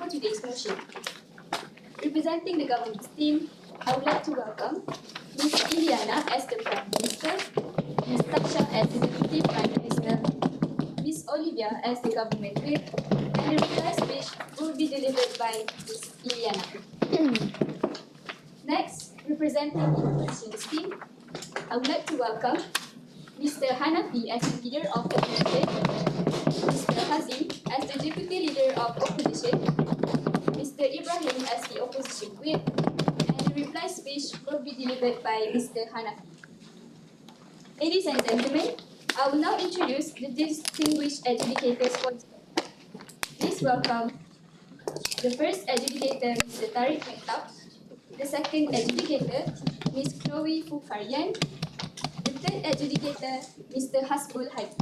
for today's motion. Representing the government's team, I would like to welcome Ms. Iliana as the Prime Minister, Ms. Taksha as the Deputy Prime Minister, Ms. Olivia as the Government Whip, and the reply speech will be delivered by Ms. Iliana. Next, representing the opposition's team, I would like to welcome Mr. Hanafi as the Leader of Opposition, Mr. Hazim as the Deputy Leader of Opposition, Mr. Ibrahim as the Opposition Whip, and the reply speech will be delivered by Mr. Hanafi. Ladies and gentlemen, I will now introduce the distinguished adjudicators for today. Please welcome the first adjudicator, Mr. Tariq Mehtab, the second adjudicator, Ms. Chloe Fukarian, the third adjudicator, Mr. Hasbul Hadi.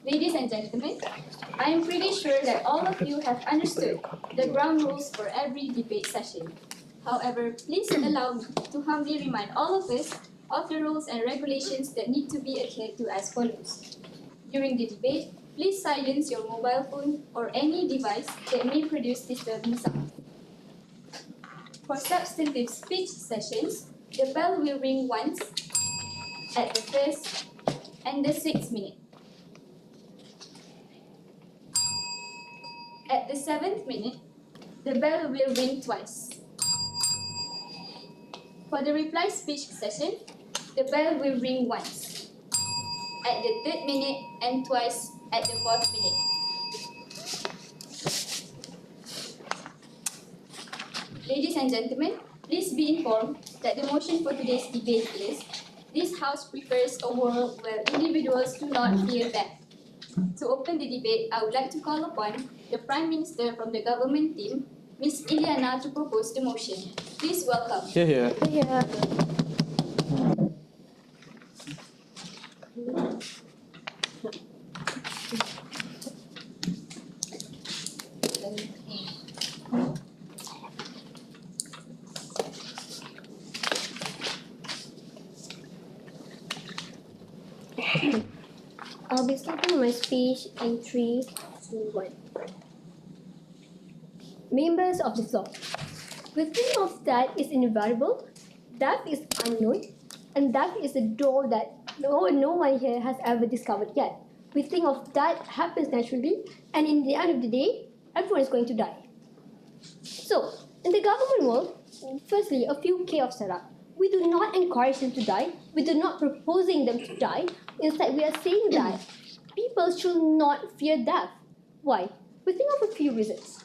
Ladies and gentlemen, I am pretty sure that all of you have understood the ground rules for every debate session. However, please allow me to humbly remind all of us of the rules and regulations that need to be adhered to as follows. During the debate, please silence your mobile phone or any device that may produce disturbing sound. For substantive speech sessions, the bell will ring once at the first and the 6th minute. At the 7th minute, the bell will ring twice. For the reply speech session, the bell will ring once at the 3rd minute and twice at the 4th minute. Ladies and gentlemen, please be informed that the motion for today's debate is, this House prefers a world where individuals do not fear death. To open the debate, I would like to call upon the Prime Minister from the government team, Ms. Iliana, to propose the motion. Please welcome. Here. I'll be starting my speech in 3, 2, 1. Members of the floor, we think of that is inevitable, death is unknown, and death is a door that no one here has ever discovered yet. We think of that happens naturally, and in the end of the day, everyone is going to die. So, in the government world, firstly, a few chaos set up. We do not encourage them to die. We do not proposing them to die. Instead, we are saying that people should not fear death. Why? We think of a few reasons.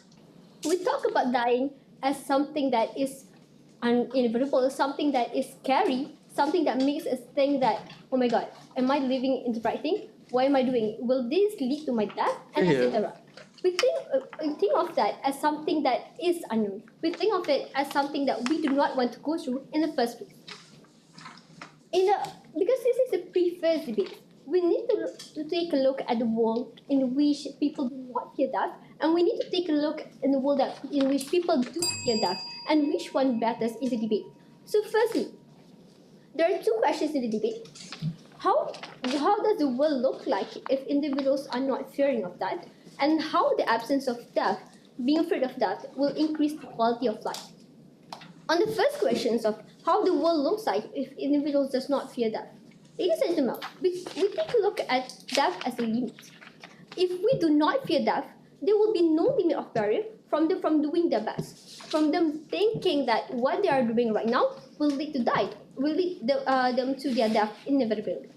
We talk about dying as something that is inevitable, something that is scary, something that makes us think that, oh my God, am I living in the right thing? Why am I doing it? Will this lead to my death? And etc. We think of that as something that is unknown. We think of it as something that we do not want to go through in the first place. Because this is a pre-first debate, we need to take a look at the world in which people do not fear death, and we need to take a look in the world in which people do fear death, and which one matters in the debate. So firstly, there are two questions in the debate. How does the world look like if individuals are not fearing of death? And how the absence of death, being afraid of death, will increase the quality of life? On the first questions of how the world looks like if individuals does not fear death, ladies and gentlemen, we take a look at death as a limit. If we do not fear death, there will be no limit of barrier from them from doing their best, from them thinking that what they are doing right now will lead to them to their death inevitably.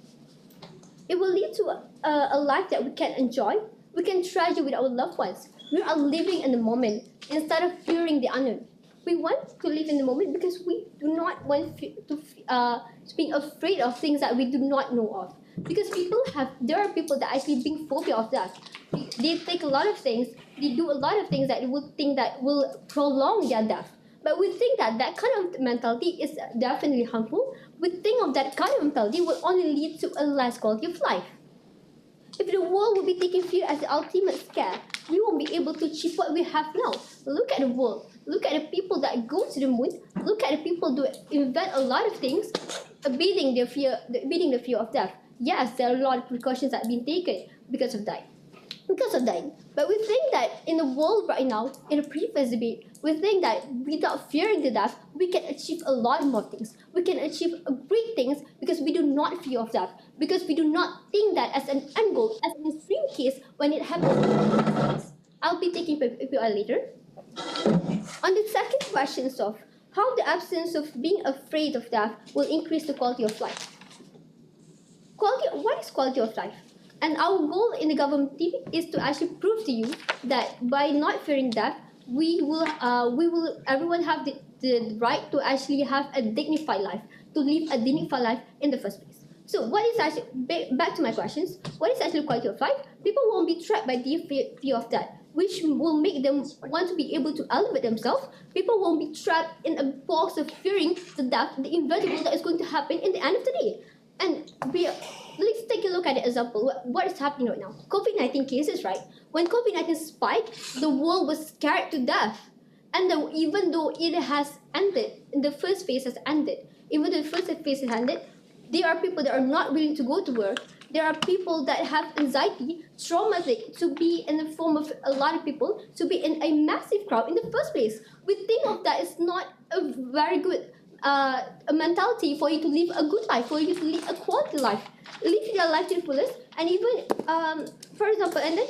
It will lead to a life that we can enjoy, we can treasure with our loved ones. We are living in the moment instead of fearing the unknown. We want to live in the moment because we do not want to be afraid of things that we do not know of. Because there are people that actually being phobia of death. They take a lot of things, they do a lot of things that they would think that will prolong their death. But we think that kind of mentality is definitely harmful. We think of that kind of mentality will only lead to a less quality of life. If the world will be taking fear as the ultimate scare, we won't be able to achieve what we have now. Look at the world. Look at the people that go to the moon. Look at the people who invent a lot of things, beating the fear of death. yes, there are a lot of precautions that have been taken because of that. Because of that. But we think that in the world right now, in a previous debate, we think that without fearing the death, we can achieve a lot more things. We can achieve great things because we do not fear of death. Because we do not think that as an end goal, as an extreme case when it happens. I'll be taking PPI later. On the second question of how the absence of being afraid of death will increase the quality of life. What is quality of life? And our goal in the government TV is to actually prove to you that by not fearing death, everyone have the right to actually have a dignified life, to live a dignified life in the first place. So what is actually, back to my questions, what is actually quality of life? People won't be trapped by the fear of death, which will make them want to be able to elevate themselves. People won't be trapped in a box of fearing the death, the inevitable that is going to happen in the end of the day. And let's take a look at the example. What is happening right now? COVID-19 cases, right? When COVID-19 spiked, the world was scared to death. And even though it has ended, the first phase has ended, even though the first phase has ended, there are people that are not willing to go to work. There are people that have anxiety, traumatic, to be in the form of a lot of people, to be in a massive crowd in the first place. We think of that as not a very good a mentality for you to live a good life, for you to live a quality life, live your life to the fullest, and even, for example, and then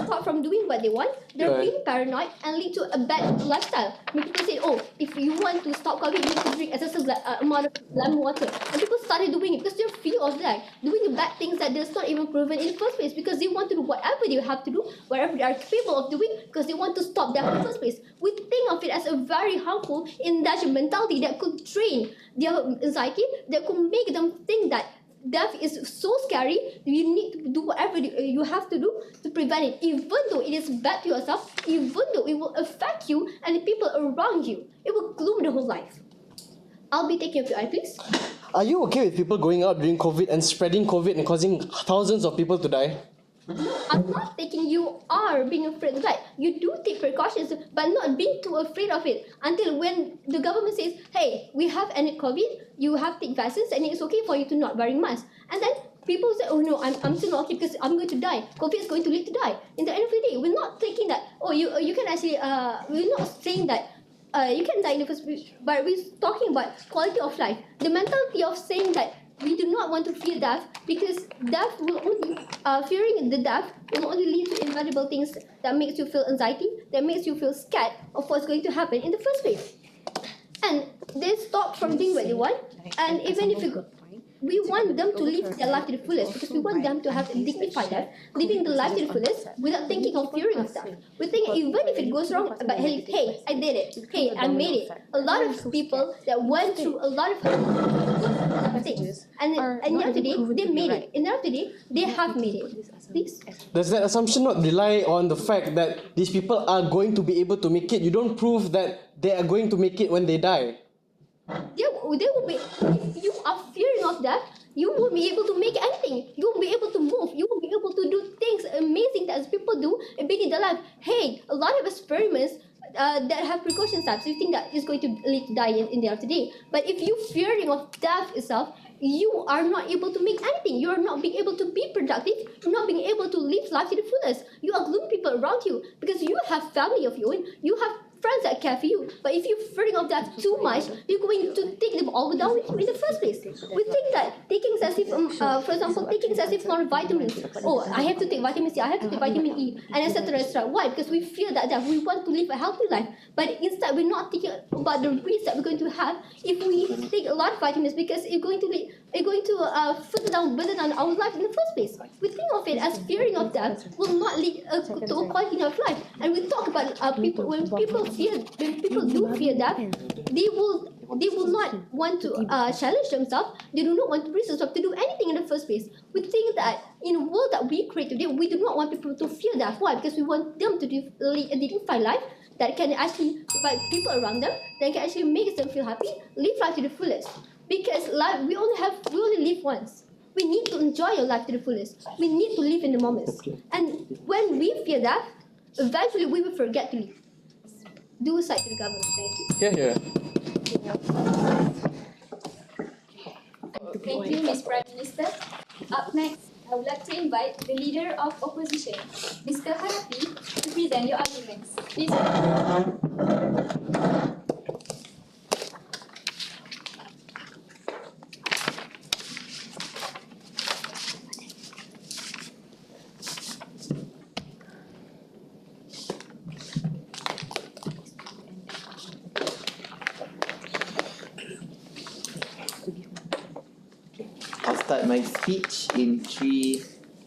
stop from doing what they want. They're being paranoid and lead to a bad lifestyle. When people say, "Oh, if you want to stop COVID, you need to drink excessive amount of lemon water," and people started doing it because they're fear of that, doing the bad things that is not even proven in the first place, because they want to do whatever they have to do, whatever they are capable of doing, because they want to stop that in the first place. We think of it as a very harmful, indulgent mentality that could drain their anxiety, that could make them think that death is so scary, you need to do whatever you have to do to prevent it, even though it is bad to yourself, even though it will affect you and the people around you. It will gloom the whole life. I'll be taking your eye, please. Are you okay with people going out during COVID and spreading COVID and causing thousands of people to die? No, I'm not thinking you are being afraid of that. You do take precautions, but not being too afraid of it until when the government says, "Hey, we have ended COVID, you have to take vaccines, and it's okay for you to not wearing mask." And then people say, "Oh no, I'm still not okay because I'm going to die. COVID is going to lead to die." In the end of the day, we're not thinking that, oh, you can actually, we're not saying that you can die in the first place, but we're talking about quality of life. The mentality of saying that we do not want to fear death, because death will only, fearing the death will only lead to inevitable things that makes you feel anxiety, that makes you feel scared of what's going to happen in the first place. And they stop from doing what they want, and even if we want them to live their life to the fullest, because we want them to have a dignified life, living the life to the fullest without thinking of fearing of stuff. We think even if it goes wrong, but hey, I did it. Hey, I made it. A lot of people that went through a lot of things, and at the end of the day, they made it. At the end of the day, they have made it. Please. Does that assumption not rely on the fact that these people are going to be able to make it? You don't prove that they are going to make it when they die. They will be, if you are fearing of that, you won't be able to make anything. You won't be able to move. You won't be able to do things amazing that people do and being in their life. Hey, a lot of experiments that have precaution steps, you think that is going to lead to die in the end of the day. But if you fearing of death itself, you are not able to make anything. You are not being able to be productive. You're not being able to live life to the fullest. You are gloomy people around you because you have family of your own. You have friends that care for you. But if you're fearing of that too much, you're going to take them all down with you in the first place. We think that taking excessive, for example, taking excessive amount of vitamins. Oh, I have to take vitamin C, I have to take vitamin E, and etc. etc. Why? Because we fear that we want to live a healthy life. But instead, we're not thinking about the risks that we're going to have if we take a lot of vitamins, because it's going to further down, burden on our life in the first place. We think of it as fearing of death will not lead to a quality of life. And we talk about people, when people do fear death, they will not want to challenge themselves. They do not want to risk themselves to do anything in the first place. We think that in a world that we create today, we do not want people to fear death. Why? Because we want them to lead a dignified life that can actually provide people around them, that can actually make them feel happy, live life to the fullest. Because life, we only live once. We need to enjoy your life to the fullest. We need to live in the moments. And when we fear that, eventually we will forget to live. Do aside to the government. Thank you. Yeah. Thank you, Ms. Prime Minister. Up next, I would like to invite the Leader of Opposition, Mr. Hanafi, to present your arguments. Please. I'll start my speech in 3,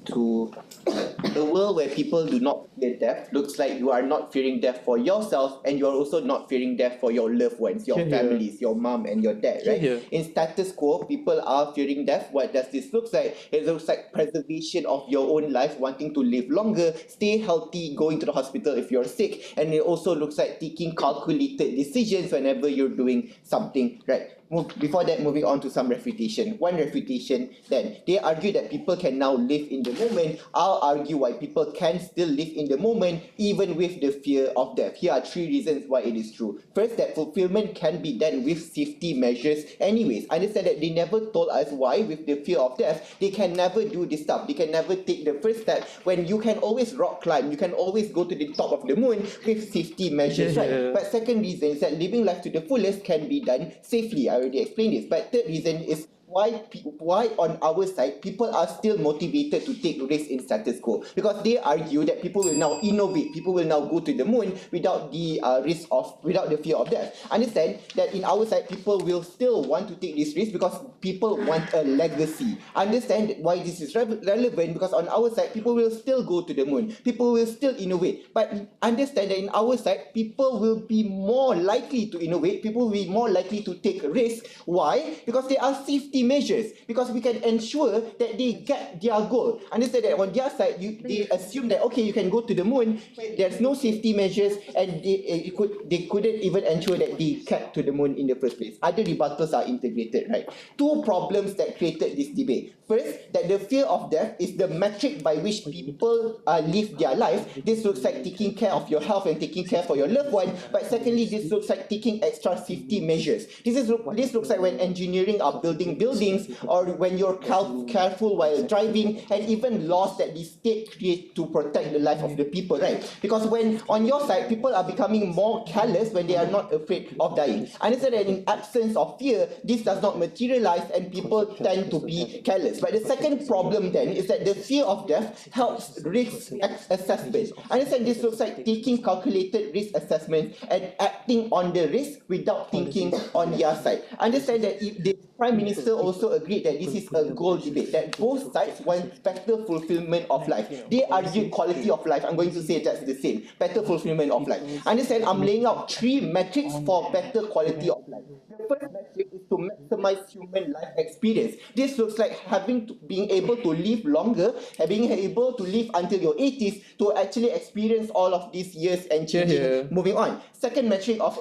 2, 1. A world where people do not fear death looks like you are not fearing death for yourself, and you are also not fearing death for your loved ones, your families, your mom and your dad, right? In status quo, people are fearing death. What does this look like? It looks like preservation of your own life, wanting to live longer, stay healthy, going to the hospital if you're sick, and it also looks like taking calculated decisions whenever you're doing something right. Before that, moving on to some refutation. One refutation, then, they argue that people can now live in the moment. I'll argue why people can still live in the moment even with the fear of death. Here are 3 reasons why it is true. First, that fulfillment can be done with safety measures anyways. Understand that they never told us why, with the fear of death, they can never do this stuff. They can never take the first step when you can always rock climb, you can always go to the top of the moon with safety measures, right? But second reason is that living life to the fullest can be done safely. I already explained this. But third reason is why on our side people are still motivated to take risks in status quo, because they argue that people will now innovate, people will now go to the moon without the without the fear of death. Understand that in our side people will still want to take this risk because people want a legacy. Understand why this is relevant, because on our side people will still go to the moon, people will still innovate. But understand that in our side people will be more likely to innovate, people will be more likely to take risks. Why? Because there are safety measures, because we can ensure that they get their goal. Understand that on their side, they assume that okay, you can go to the moon, there's no safety measures, and they couldn't even ensure that they get to the moon in the first place. Other rebuttals are integrated, right? 2 problems that created this debate. First, that the fear of death is the metric by which people live their life. This looks like taking care of your health and taking care for your loved one. But secondly, this looks like taking extra safety measures. This looks like when engineering are building buildings, or when you're careful while driving, and even laws that the state creates to protect the life of the people, right? Because when on your side people are becoming more careless when they are not afraid of dying. Understand that in absence of fear, this does not materialize and people tend to be careless. But the second problem then is that the fear of death helps risk assessment. Understand this looks like taking calculated risk assessment and acting on the risk without thinking on their side. Understand that if the Prime Minister also agreed that this is a goal debate, that both sides want better fulfillment of life. They argue quality of life. I'm going to say that's the same. Better fulfillment of life. Understand, I'm laying out 3 metrics for better quality of life. The first metric is to maximize human life experience. This looks like being able to live longer, being able to live until your 80s to actually experience all of these years and changing, moving on. Second metric of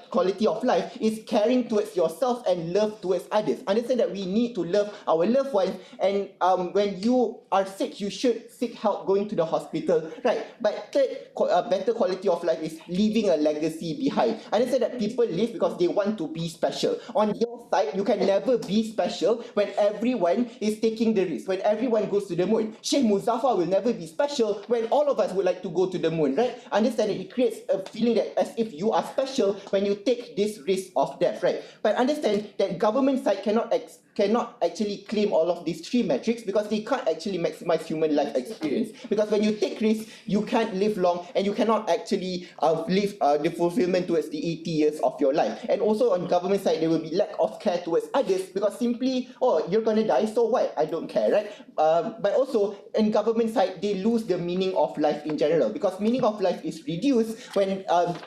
quality of life is caring towards yourself and love towards others. Understand that we need to love our loved ones, and when you are sick, you should seek help going to the hospital, right? But third, better quality of life is leaving a legacy behind. Understand that people live because they want to be special. On your side, you can never be special when everyone is taking the risk, when everyone goes to the moon. Sheikh Muzaffar will never be special when all of us would like to go to the moon, right? Understand that it creates a feeling that as if you are special when you take this risk of death, right? But understand that government side cannot actually claim all of these 3 metrics, because they can't actually maximize human life experience. Because when you take risks, you can't live long, and you cannot actually live the fulfillment towards the 80 years of your life. And also on government side, there will be lack of care towards others, because simply, oh, you're gonna die, so what? I don't care, right? But also in government side, they lose the meaning of life in general, because meaning of life is reduced when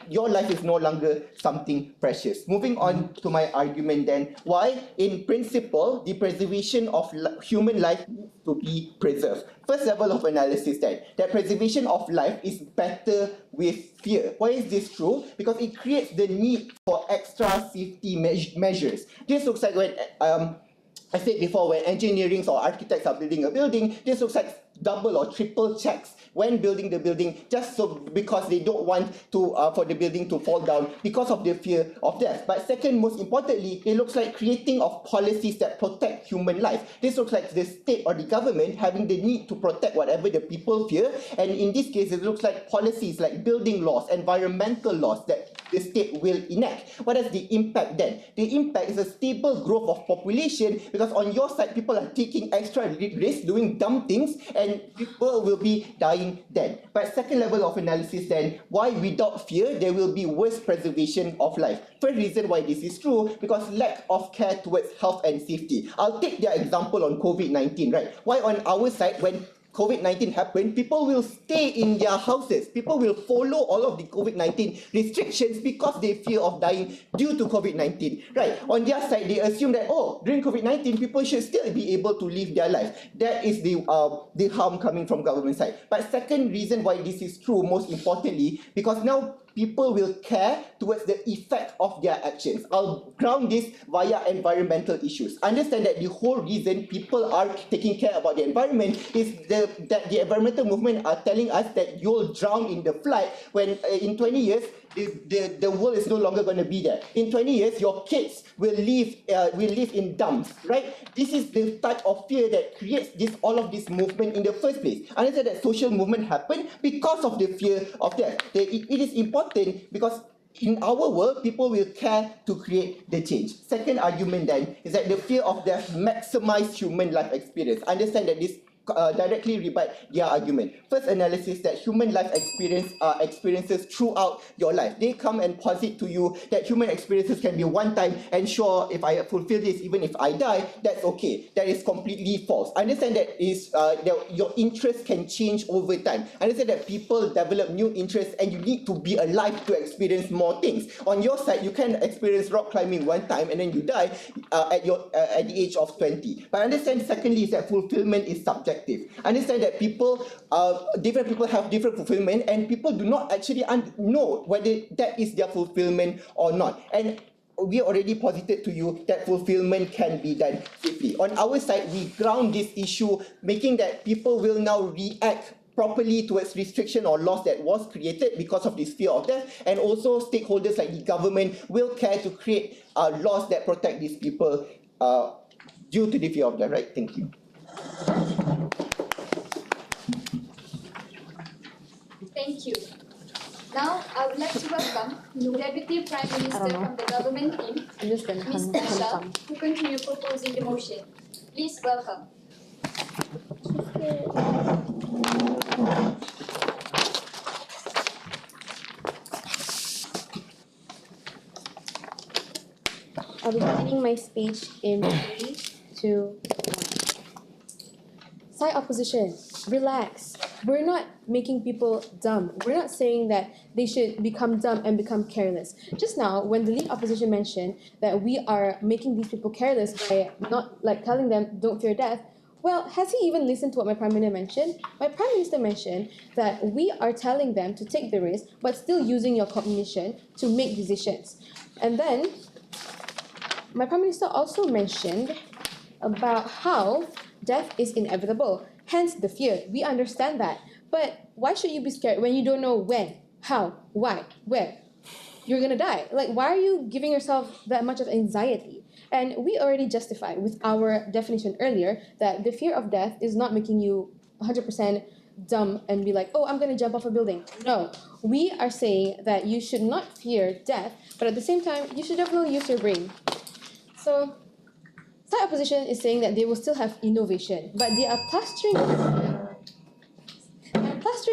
your life is no longer something precious. Moving on to my argument then, why in principle the preservation of human life needs to be preserved. First level of analysis then, that preservation of life is better with fear. Why is this true? Because it creates the need for extra safety measures. This looks like when I said before, when engineering or architects are building a building, this looks like double or triple checks when building the building, just so because they don't want to for the building to fall down because of the fear of death. But second, most importantly, it looks like creating of policies that protect human life. This looks like the state or the government having the need to protect whatever the people fear, and in this case, it looks like policies like building laws, environmental laws that the state will enact. What is the impact then? The impact is a stable growth of population, because on your side, people are taking extra risk, doing dumb things, and people will be dying then. But second level of analysis then, why without fear there will be worse preservation of life? First reason why this is true, because lack of care towards health and safety. I'll take their example on COVID-19, right? Why on our side, when COVID-19 happened, people will stay in their houses. People will follow all of the COVID-19 restrictions because they fear of dying due to COVID-19. Right? On their side, they assume that, oh, during COVID-19, people should still be able to live their life. That is the harm coming from government side. But second reason why this is true, most importantly, because now people will care towards the effect of their actions. I'll ground this via environmental issues. Understand that the whole reason people are taking care about the environment is that the environmental movement are telling us that you'll drown in the flood when in 20 years, the world is no longer going to be there. In 20 years, your kids will live in dumps, right? This is the type of fear that creates all of this movement in the first place. Understand that social movement happen because of the fear of death. It is important because in our world, people will care to create the change. Second argument then is that the fear of death maximize human life experience. Understand that this directly rebut their argument. First analysis that human life experiences throughout your life. They come and posit to you that human experiences can be one time, and sure, if I fulfill this, even if I die, that's okay. That is completely false. Understand that your interest can change over time. Understand that people develop new interests, and you need to be alive to experience more things. On your side, you can experience rock climbing one time and then you die at the age of 20. But understand secondly is that fulfillment is subjective. Understand that different people have different fulfillment, and people do not actually know whether that is their fulfillment or not. And we already posited to you that fulfillment can be done safely. On our side, we ground this issue, making that people will now react properly towards restriction or laws that was created because of this fear of death, and also stakeholders like the government will care to create laws that protect these people due to the fear of death, right? Thank you. Thank you. Now, I would like to welcome Deputy Prime Minister from the government team, Ms. Tisha, to continue proposing the motion. Please welcome. I'll be beginning my speech in 3, 2, 1. Side opposition, relax. We're not making people dumb. We're not saying that they should become dumb and become careless. Just now, when the lead opposition mentioned that we are making these people careless by not telling them don't fear death, well, has he even listened to what my Prime Minister mentioned? My Prime Minister mentioned that we are telling them to take the risk, but still using your cognition to make decisions. And then, my Prime Minister also mentioned about how death is inevitable, hence the fear. We understand that. But why should you be scared when you don't know when, how, why, where you're going to die? Why are you giving yourself that much of anxiety? And we already justified with our definition earlier that the fear of death is not making you 100% dumb and be like, oh, I'm going to jump off a building. No, we are saying that you should not fear death, but at the same time, you should definitely use your brain. So, side opposition is saying that they will still have innovation, but they are plastering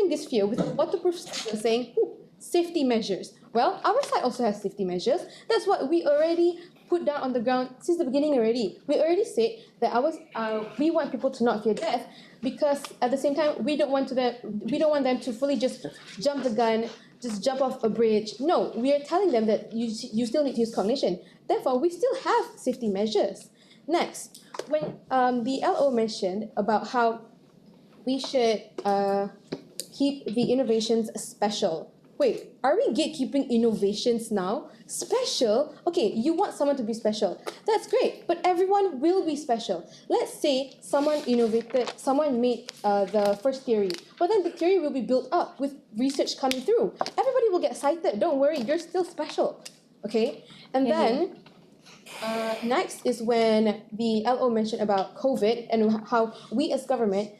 this fear with waterproof stickers saying, safety measures. Well, our side also has safety measures. That's what we already put down on the ground since the beginning already. We already said that we want people to not fear death, because at the same time, we don't want them to fully just jump the gun, just jump off a bridge. No, we are telling them that you still need to use cognition. Therefore, we still have safety measures. Next, when the LO mentioned about how we should keep the innovations special. wait, are we gatekeeping innovations now? Special? Okay, you want someone to be special. That's great, but everyone will be special. Let's say someone made the first theory, but then the theory will be built up with research coming through. Everybody will get cited. Don't worry, you're still special. Okay? And then next is when the LO mentioned about COVID and how we as government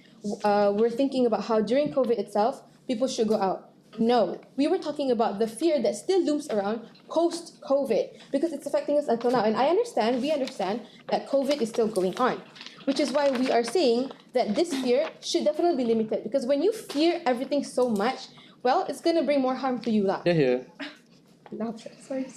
were thinking about how during COVID itself, people should go out. No, we were talking about the fear that still looms around post-COVID because it's affecting us until now. And we understand that COVID is still going on, which is why we are saying that this fear should definitely be limited because when you fear everything so much, well, it's going to bring more harm to you. Yeah. Sorry.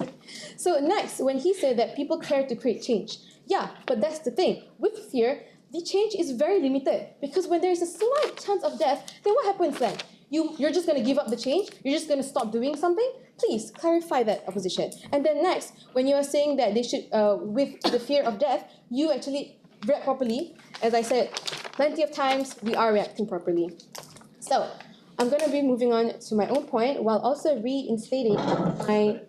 So next, when he said that people care to create change, yeah, but that's the thing. With fear, the change is very limited because when there's a slight chance of death, then what happens then? You're just going to give up the change? You're just going to stop doing something? Please clarify that, opposition. And then next, when you are saying that they should, with the fear of death, you actually react properly. As I said, plenty of times we are reacting properly. So I'm going to be moving on to my own point while also reinstating my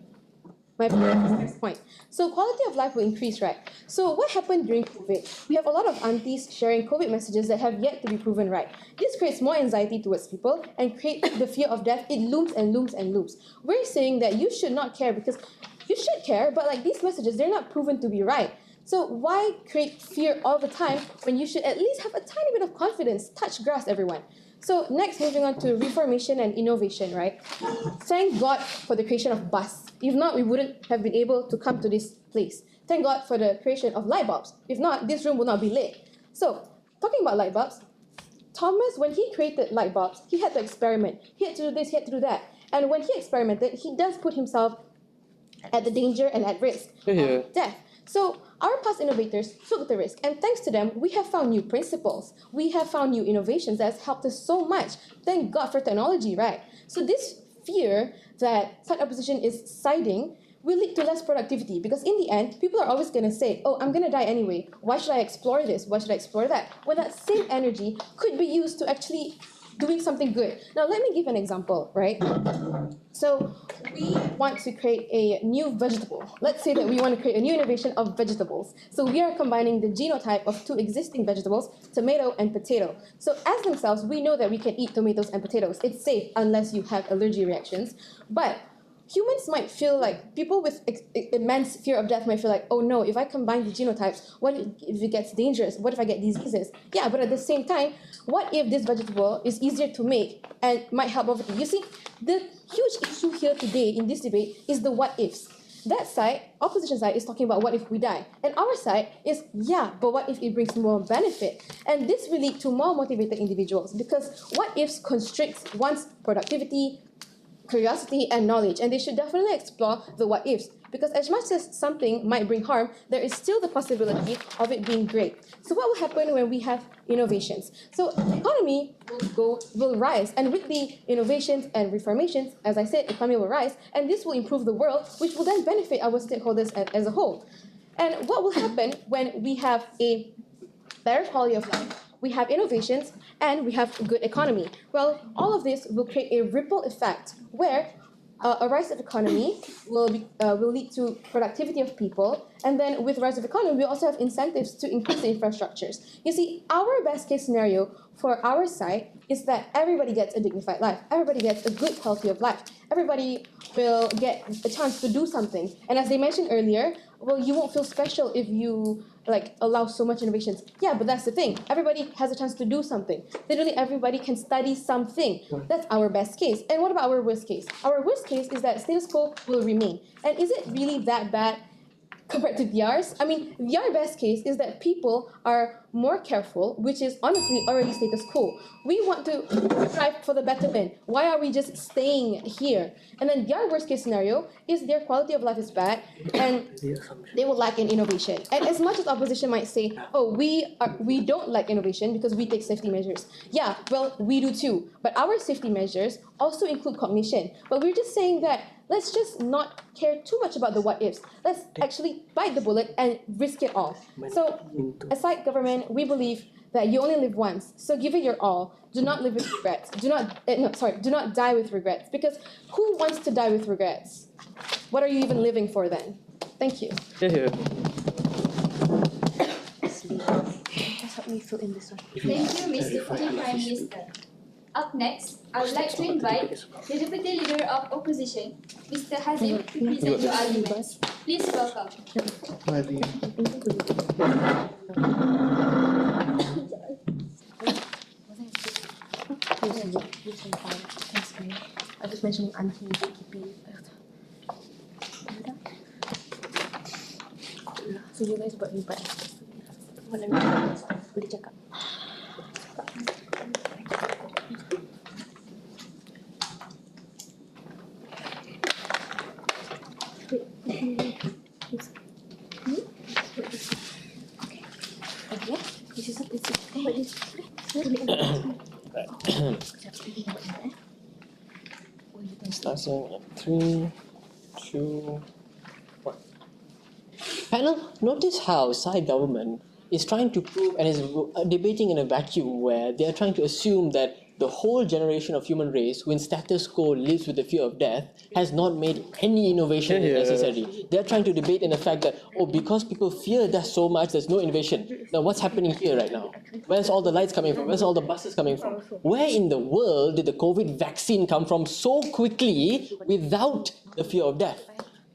next point. So quality of life will increase, right? So what happened during COVID? We have a lot of aunties sharing COVID messages that have yet to be proven right. This creates more anxiety towards people and creates the fear of death. It looms and looms and looms. We're saying that you should not care because you should care, but like these messages, they're not proven to be right. So why create fear all the time when you should at least have a tiny bit of confidence? Touch grass, everyone. So next, moving on to reformation and innovation, right? Thank God for the creation of bus. If not, we wouldn't have been able to come to this place. Thank God for the creation of light bulbs. If not, this room would not be lit. So, talking about light bulbs, Thomas, when he created light bulbs, he had to experiment. He had to do this, he had to do that. And when he experimented, he does put himself at the danger and at risk of death. So our past innovators took the risk, and thanks to them, we have found new principles. We have found new innovations that has helped us so much. Thank God for technology, right? So this fear that side opposition is siding will lead to less productivity because in the end, people are always going to say, oh, I'm going to die anyway. Why should I explore this? Why should I explore that? When that same energy could be used to actually doing something good. Now, let me give an example, right? So we want to create a new vegetable. Let's say that we want to create a new innovation of vegetables. So we are combining the genotype of two existing vegetables, tomato and potato. So as themselves, we know that we can eat tomatoes and potatoes. It's safe unless you have allergy reactions. But humans might feel like, people with immense fear of death might feel like, oh no, if I combine the genotypes, what if it gets dangerous? What if I get diseases? Yeah, but at the same time, what if this vegetable is easier to make and might help poverty? You see, the huge issue here today in this debate is the what ifs. That side, opposition side, is talking about what if we die. And our side is, yeah, but what if it brings more benefit? And this will lead to more motivated individuals because what ifs constricts one's productivity, curiosity and knowledge, and they should definitely explore the what ifs because as much as something might bring harm, there is still the possibility of it being great. So what will happen when we have innovations? So the economy will rise, and with the innovations and reformations, as I said, economy will rise, and this will improve the world, which will then benefit our stakeholders as a whole. And what will happen when we have a better quality of life, we have innovations, and we have a good economy? Well, all of this will create a ripple effect where a rise of economy will lead to productivity of people, and then with rise of economy, we also have incentives to increase the infrastructures. You see, our best case scenario for our side is that everybody gets a dignified life, everybody gets a good quality of life, everybody will get a chance to do something. And as they mentioned earlier, well, you won't feel special if you allow so much innovations. Yeah, but that's the thing. Everybody has a chance to do something. Literally everybody can study something. That's our best case. And what about our worst case? Our worst case is that status quo will remain. And is it really that bad compared to theirs? I mean, their best case is that people are more careful, which is honestly already status quo. We want to strive for the betterment. Why are we just staying here? And then their worst case scenario is their quality of life is bad and they will lack in innovation. And as much as opposition might say, oh, we don't like innovation because we take safety measures. Yeah, well, we do too. But our safety measures also include cognition. But we're just saying that let's just not care too much about the what ifs. Let's actually bite the bullet and risk it all. So aside government opposition, we believe that you only live once. So give it your all. Do not live with regrets. Do not die with regrets. Because who wants to die with regrets? What are you even living for then? Thank you. Here. Just help me fill in this one. Thank you, Mr. Deputy Prime Minister. Up next, I would like to invite the Deputy Leader of Opposition, Mr. Hazim, to present your arguments. Please welcome. I just mentioned auntie keeping. So you guys buat lipat. Mana boleh cakap. Okay. This is what this. Starting at 3, 2, 1. Panel, notice how side government is trying to prove and is debating in a vacuum where they are trying to assume that the whole generation of human race who in status quo lives with the fear of death has not made any innovation necessary. They are trying to debate in the fact that, because people fear death so much, there's no innovation. Now what's happening here right now? Where's all the lights coming from? Where's all the buses coming from? Where in the world did the COVID vaccine come from so quickly without the fear of death?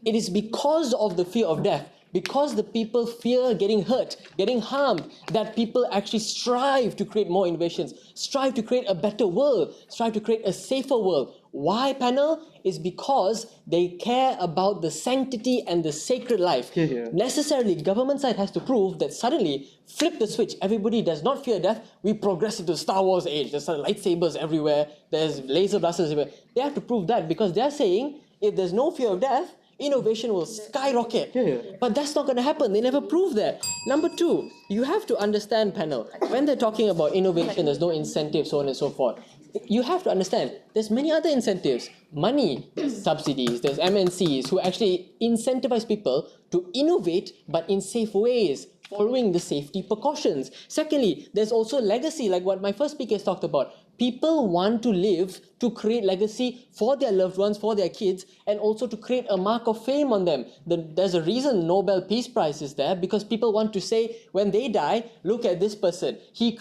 It is because of the fear of death, because the people fear getting hurt, getting harmed, that people actually strive to create more innovations, strive to create a better world, strive to create a safer world. Why, panel? Is because they care about the sanctity and the sacred life. Necessarily, government side has to prove that suddenly, flip the switch, everybody does not fear death, we progress into Star Wars age, there's lightsabers everywhere, there's laser blasters everywhere. They have to prove that because they're saying, if there's no fear of death, innovation will skyrocket. But that's not going to happen. They never prove that. Number two, you have to understand, panel, when they're talking about innovation, there's no incentive, so on and so forth. You have to understand, there's many other incentives. Money, there's subsidies, there's MNCs who actually incentivize people to innovate, but in safe ways, following the safety precautions. Secondly, there's also legacy, like what my first speaker has talked about. People want to live to create legacy for their loved ones, for their kids, and also to create a mark of fame on them. There's a reason Nobel Peace Prize is there, because people want to say, when they die, look at this person. He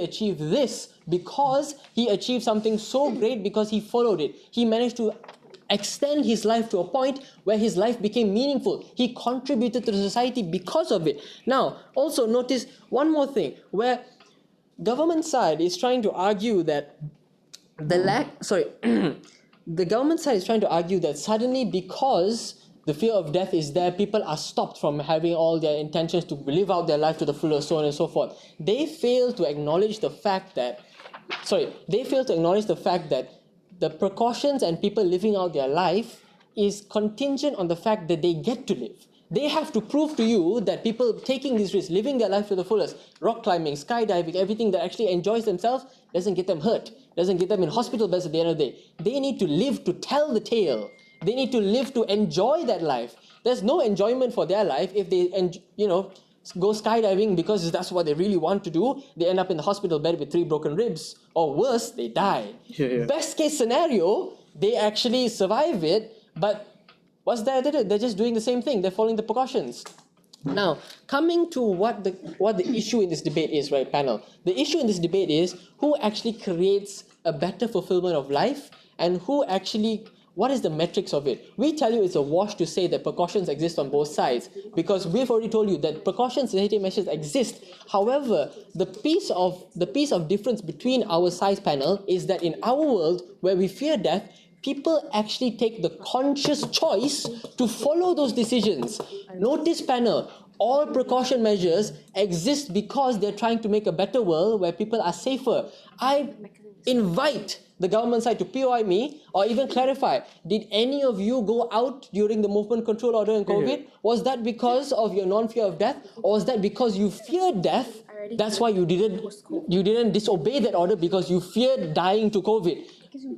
achieved this because he achieved something so great because he followed it. He managed to extend his life to a point where his life became meaningful. He contributed to the society because of it. Now, also notice one more thing, where government side is trying to argue that the government side is trying to argue that suddenly, because the fear of death is there, people are stopped from having all their intentions to live out their life to the fullest, so on and so forth. They fail to acknowledge the fact that the precautions and people living out their life is contingent on the fact that they get to live. They have to prove to you that people taking these risks, living their life to the fullest, rock climbing, skydiving, everything that actually enjoys themselves, doesn't get them hurt, doesn't get them in hospital beds at the end of the day. They need to live to tell the tale. They need to live to enjoy that life. There's no enjoyment for their life if they, go skydiving because that's what they really want to do. They end up in the hospital bed with 3 broken ribs, or worse, they die. Best case scenario, they actually survive it, but what's there? They're just doing the same thing. They're following the precautions. Now, coming to what the issue in this debate is, right, panel? The issue in this debate is who actually creates a better fulfillment of life, and what is the metrics of it? We tell you it's a wash to say that precautions exist on both sides, because we've already told you that precautions and safety measures exist. However, the piece of difference between our size, panel, is that in our world where we fear death, people actually take the conscious choice to follow those decisions. Notice, panel, all precaution measures exist because they're trying to make a better world where people are safer. I invite the government side to POI me or even clarify, did any of you go out during the movement control order in COVID? Was that because of your non-fear of death, or was that because you feared death? That's why you didn't disobey that order, because you feared dying to COVID.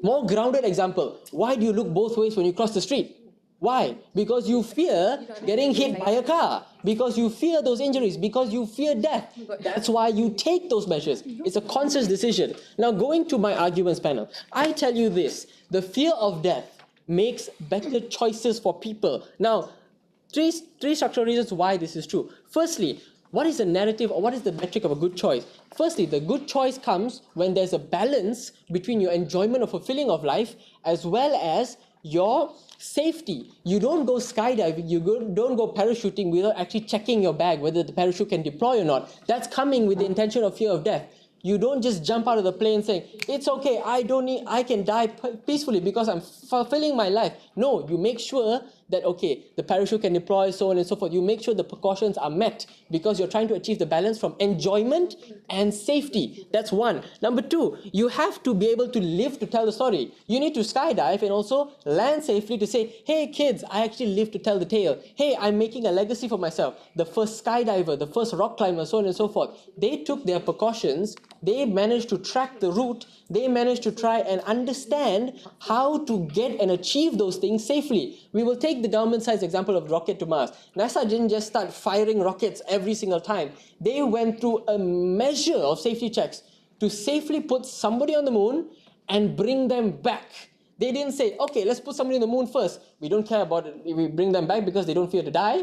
More grounded example, why do you look both ways when you cross the street? Why? Because you fear getting hit by a car. Because you fear those injuries. Because you fear death. That's why you take those measures. It's a conscious decision. Now, going to my arguments panel, I tell you this. The fear of death makes better choices for people. Now, three structural reasons why this is true. Firstly, what is the narrative or what is the metric of a good choice? Firstly, the good choice comes when there's a balance between your enjoyment or fulfilling of life as well as your safety. You don't go skydiving, don't go parachuting without actually checking your bag whether the parachute can deploy or not. That's coming with the intention of fear of death. You don't just jump out of the plane saying, it's okay, I can die peacefully because I'm fulfilling my life. No, you make sure that, okay, the parachute can deploy, so on and so forth. You make sure the precautions are met because you're trying to achieve the balance from enjoyment and safety. That's one. Number two, you have to be able to live to tell the story. You need to skydive and also land safely to say, hey kids, I actually live to tell the tale. Hey, I'm making a legacy for myself. The first skydiver, the first rock climber, so on and so forth. They took their precautions. They managed to track the route. They managed to try and understand how to get and achieve those things safely. We will take the government-sized example of rocket to Mars. NASA didn't just start firing rockets every single time. They went through a measure of safety checks to safely put somebody on the moon and bring them back. They didn't say, okay, let's put somebody on the moon first. We don't care about it. We bring them back because they don't fear to die,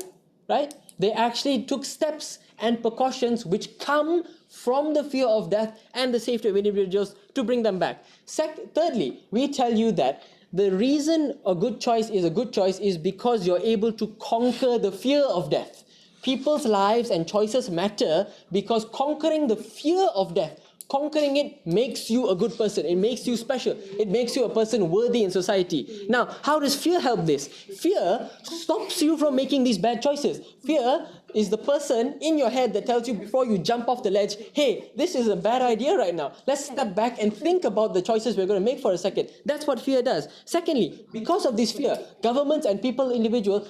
right? They actually took steps and precautions which come from the fear of death and the safety of individuals to bring them back. Thirdly, we tell you that the reason a good choice is because you're able to conquer the fear of death. People's lives and choices matter because conquering the fear of death, conquering it makes you a good person. It makes you special. It makes you a person worthy in society. Now, how does fear help this? Fear stops you from making these bad choices. Fear is the person in your head that tells you before you jump off the ledge, hey, this is a bad idea right now. Let's step back and think about the choices we're going to make for a second. That's what fear does. Secondly, because of this fear, governments and people, individuals,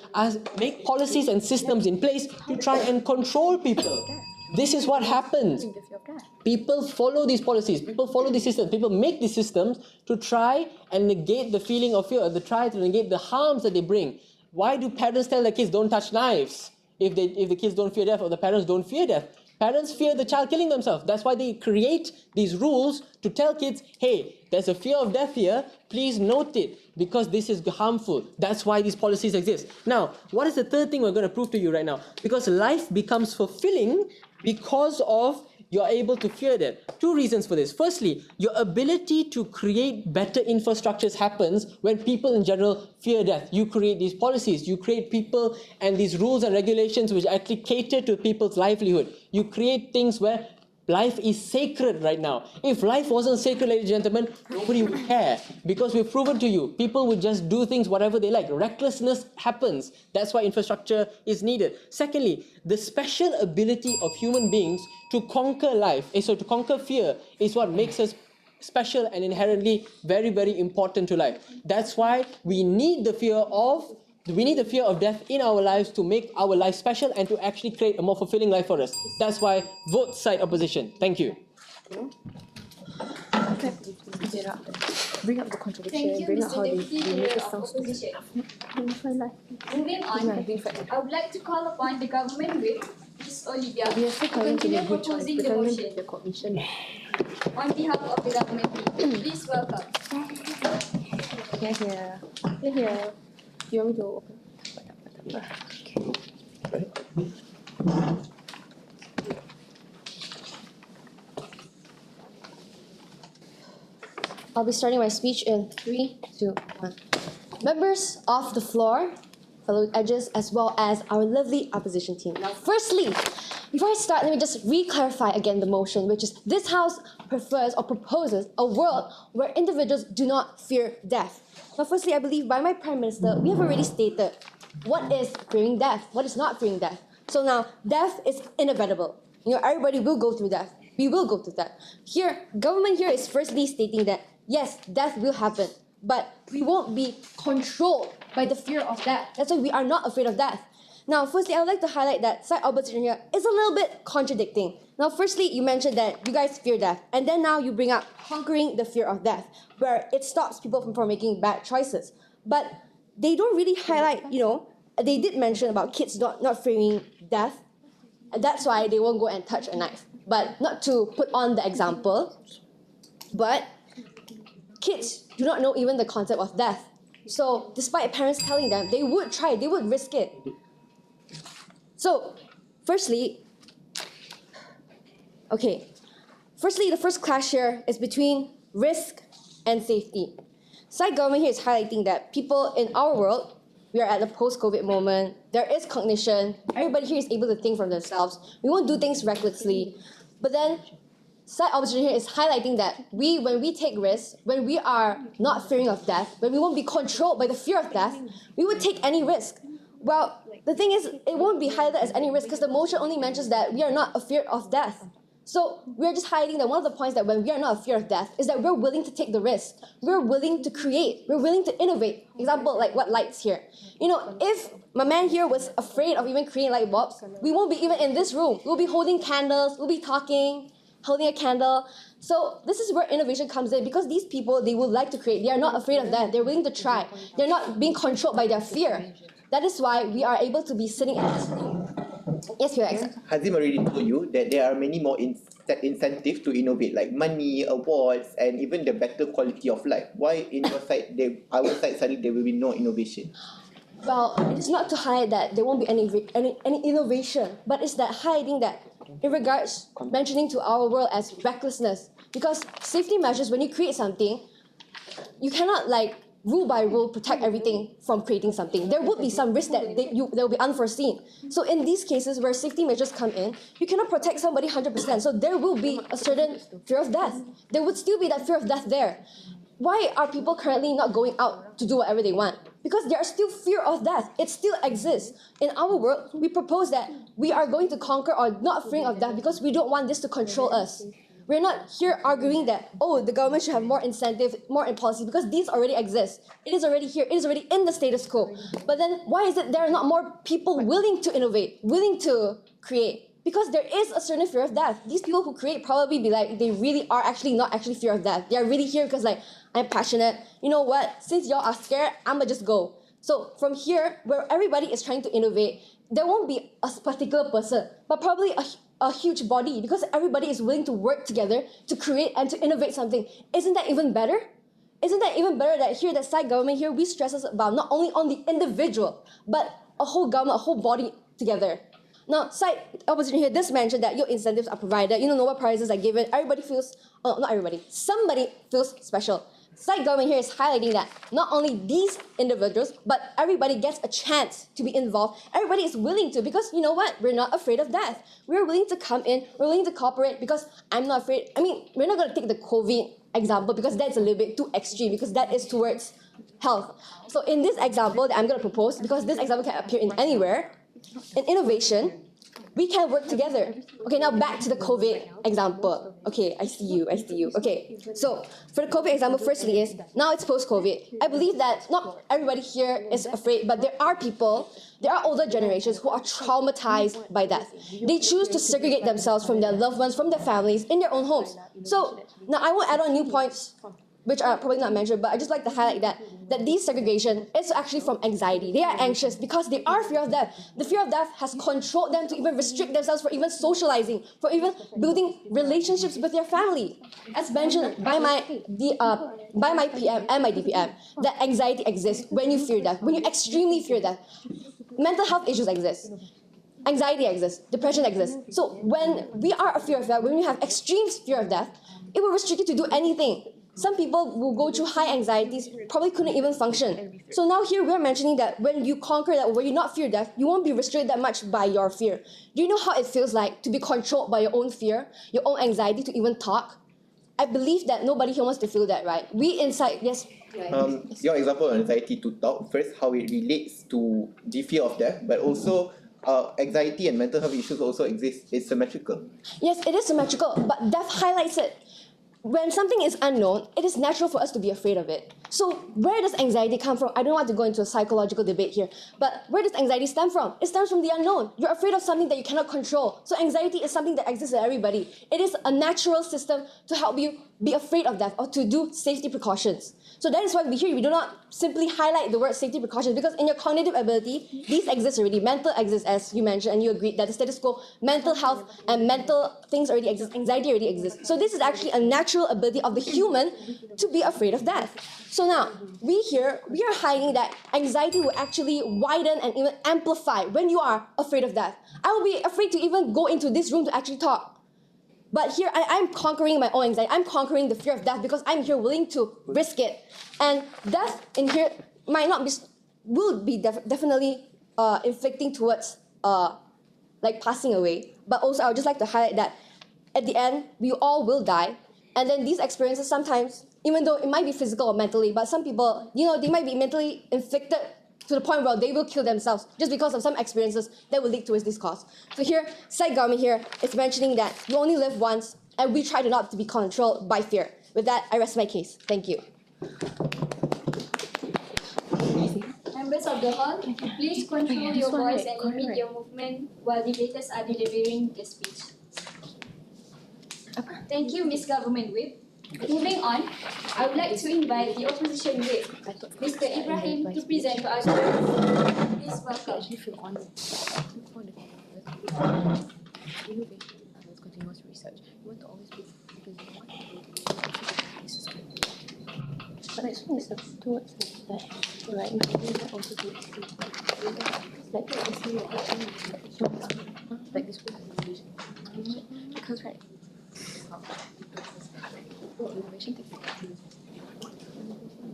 make policies and systems in place to try and control people. This is what happens. People follow these policies, people follow these systems, people make these systems to try and negate the feeling of fear, to try to negate the harms that they bring. Why do parents tell their kids don't touch knives if the kids don't fear death or the parents don't fear death? Parents fear the child killing themselves. That's why they create these rules to tell kids, hey, there's a fear of death here, please note it because this is harmful. That's why these policies exist. Now, what is the third thing we're going to prove to you right now? Because life becomes fulfilling because of you're able to fear death. Two reasons for this. Firstly, your ability to create better infrastructures happens when people in general fear death. You create these policies, you create people and these rules and regulations which actually cater to people's livelihood. You create things where life is sacred right now. If life wasn't sacred, ladies and gentlemen, nobody would care because we've proven to you, people would just do things whatever they like. Recklessness happens. That's why infrastructure is needed. Secondly, the special ability of human beings to conquer life, so to conquer fear, is what makes us special and inherently very, very important to life. That's why we need the fear of death in our lives to make our life special and to actually create a more fulfilling life for us. That's why vote side opposition. Thank you. Bring up the contradiction. Thank you, Bring up Mr. how Deputy they make Leader it of sound Opposition. Moving on, I would like to call upon the government whip, Ms. Olivia, We are still to calling to continue make good choice. proposing The the government motion. the commission. On behalf of the government whip, please welcome. Here. You want me to open? I'll be starting my speech in 3, 2, 1. Members of the floor, fellow edges, as well as our lovely opposition team. Now, firstly, before I start, let me just re-clarify again the motion, which is this House prefers or proposes a world where individuals do not fear death. Now, firstly, I believe by my Prime Minister, we have already stated what is fearing death, what is not fearing death. So now, death is inevitable. Everybody will go through death. We will go through that. Here, government here is firstly stating that yes, death will happen, but we won't be controlled by the fear of death. That's why we are not afraid of death. Now, firstly, I would like to highlight that side opposition here is a little bit contradicting. Now, firstly, you mentioned that you guys fear death, and then now you bring up conquering the fear of death, where it stops people from making bad choices. But they don't really highlight, they did mention about kids not fearing death, and that's why they won't go and touch a knife. But not to put on the example, but kids do not know even the concept of death. So despite parents telling them, they would try, they would risk it. So, firstly, the first clash here is between risk and safety. Side government here is highlighting that people in our world, we are at the post-COVID moment, there is cognition, everybody here is able to think for themselves, we won't do things recklessly. But then, side opposition here is highlighting that when we take risks, when we are not fearing of death, when we won't be controlled by the fear of death, we would take any risk. Well, the thing is, it won't be highlighted as any risk because the motion only mentions that we are not afraid of death. So we're just highlighting that one of the points that when we are not afraid of death is that we're willing to take the risk. We're willing to create. We're willing to innovate. Example, like what lights here. If my man here was afraid of even creating light bulbs, we won't be even in this room. We'll be holding candles, we'll be talking, holding a candle. So this is where innovation comes in because these people, they would like to create. They are not afraid of death. They're willing to try. They're not being controlled by their fear. That is why we are able to be sitting in this room. Yes, Your Excellency. Hazim already told you that there are many more incentives to innovate, like money, awards, and even the better quality of life. Why in your side, our side suddenly there will be no innovation? Well, it's not to hide that there won't be any innovation, but it's that hiding that in regards mentioning to our world as recklessness. Because safety measures, when you create something, you cannot rule by rule protect everything from creating something. There would be some risk that will be unforeseen. So in these cases where safety measures come in, you cannot protect somebody 100%. So there will be a certain fear of death. There would still be that fear of death there. Why are people currently not going out to do whatever they want? Because there are still fear of death. It still exists. In our world, we propose that we are going to conquer or not afraid of death because we don't want this to control us. We're not here arguing that, the government should have more incentive, more in policy, because these already exist. It is already here. It is already in the status quo. But then why is it there are not more people willing to innovate, willing to create? Because there is a certain fear of death. These people who create probably be like, they really are actually not actually fear of death. They are really here because I'm passionate. You know what? Since y'all are scared, I'ma just go. So from here, where everybody is trying to innovate, there won't be a particular person, but probably a huge body because everybody is willing to work together to create and to innovate something. Isn't that even better? Isn't that even better that here, that side government here, we stress us about not only on the individual, but a whole government, a whole body together. Now, side opposition here, this mentioned that your incentives are provided, Nobel Prizes are given, everybody feels, not everybody, somebody feels special. Side government here is highlighting that not only these individuals, but everybody gets a chance to be involved. Everybody is willing to, because you know what? We're not afraid of death. We're willing to come in, we're willing to cooperate because I'm not afraid. We're not going to take the COVID example because that's a little bit too extreme because that is towards health. So in this example that I'm going to propose, because this example can appear in anywhere, in innovation, we can work together. Okay, now back to the COVID example. Okay, I see you. Okay, so for the COVID example, firstly is, now it's post-COVID. I believe that not everybody here is afraid, but there are older generations who are traumatized by death. They choose to segregate themselves from their loved ones, from their families, in their own homes. So now I won't add on new points which are probably not mentioned, but I just like to highlight that this segregation is actually from anxiety. They are anxious because they are fear of death. The fear of death has controlled them to even restrict themselves for even socializing, for even building relationships with their family. As mentioned by my PM and my DPM, that anxiety exists when you fear death, when you extremely fear death. Mental health issues exist. Anxiety exists, depression exists. So when we are a fear of death, when we have extreme fear of death, it will restrict you to do anything. Some people will go through high anxieties, probably couldn't even function. So now here we're mentioning that when you conquer that, when you not fear death, you won't be restricted that much by your fear. Do you know how it feels like to be controlled by your own fear, your own anxiety to even talk? I believe that nobody here wants to feel that, right? We inside, yes. Your example of anxiety to talk, first how it relates to the fear of death, but also anxiety and mental health issues also exist. It's symmetrical. Yes, it is symmetrical, but death highlights it. When something is unknown, it is natural for us to be afraid of it. So where does anxiety come from? I don't want to go into a psychological debate here, but where does anxiety stem from? It stems from the unknown. You're afraid of something that you cannot control. So anxiety is something that exists in everybody. It is a natural system to help you be afraid of death or to do safety precautions. So that is why we do not simply highlight the word safety precautions, because in your cognitive ability, these exist already. Mental exists, as you mentioned, and you agreed that the status quo, mental health and mental things already exist, anxiety already exists. So this is actually a natural ability of the human to be afraid of death. So now, we are hiding that anxiety will actually widen and even amplify when you are afraid of death. I will be afraid to even go into this room to actually talk. But here, I'm conquering my own anxiety. I'm conquering the fear of death because I'm here willing to risk it. And death in here might not be, will be definitely inflicting towards like passing away. But also, I would just like to highlight that at the end, we all will die. And then these experiences sometimes, even though it might be physical or mentally, but some people, they might be mentally inflicted to the point where they will kill themselves just because of some experiences that will lead towards this cause. So here, side government here is mentioning that you only live once, and we try to not to be controlled by fear. With that, I rest my case. Thank you. Members of the hall, please control your voice and limit your movement while debaters are delivering the speech. Thank you, Ms. Government Whip. Moving on, I would like to invite the opposition whip, Mr. Ibrahim, to present to us. Please welcome. Continuous research. You want to always be because you want to be. But as soon as towards the right, that also to like this because right. Innovation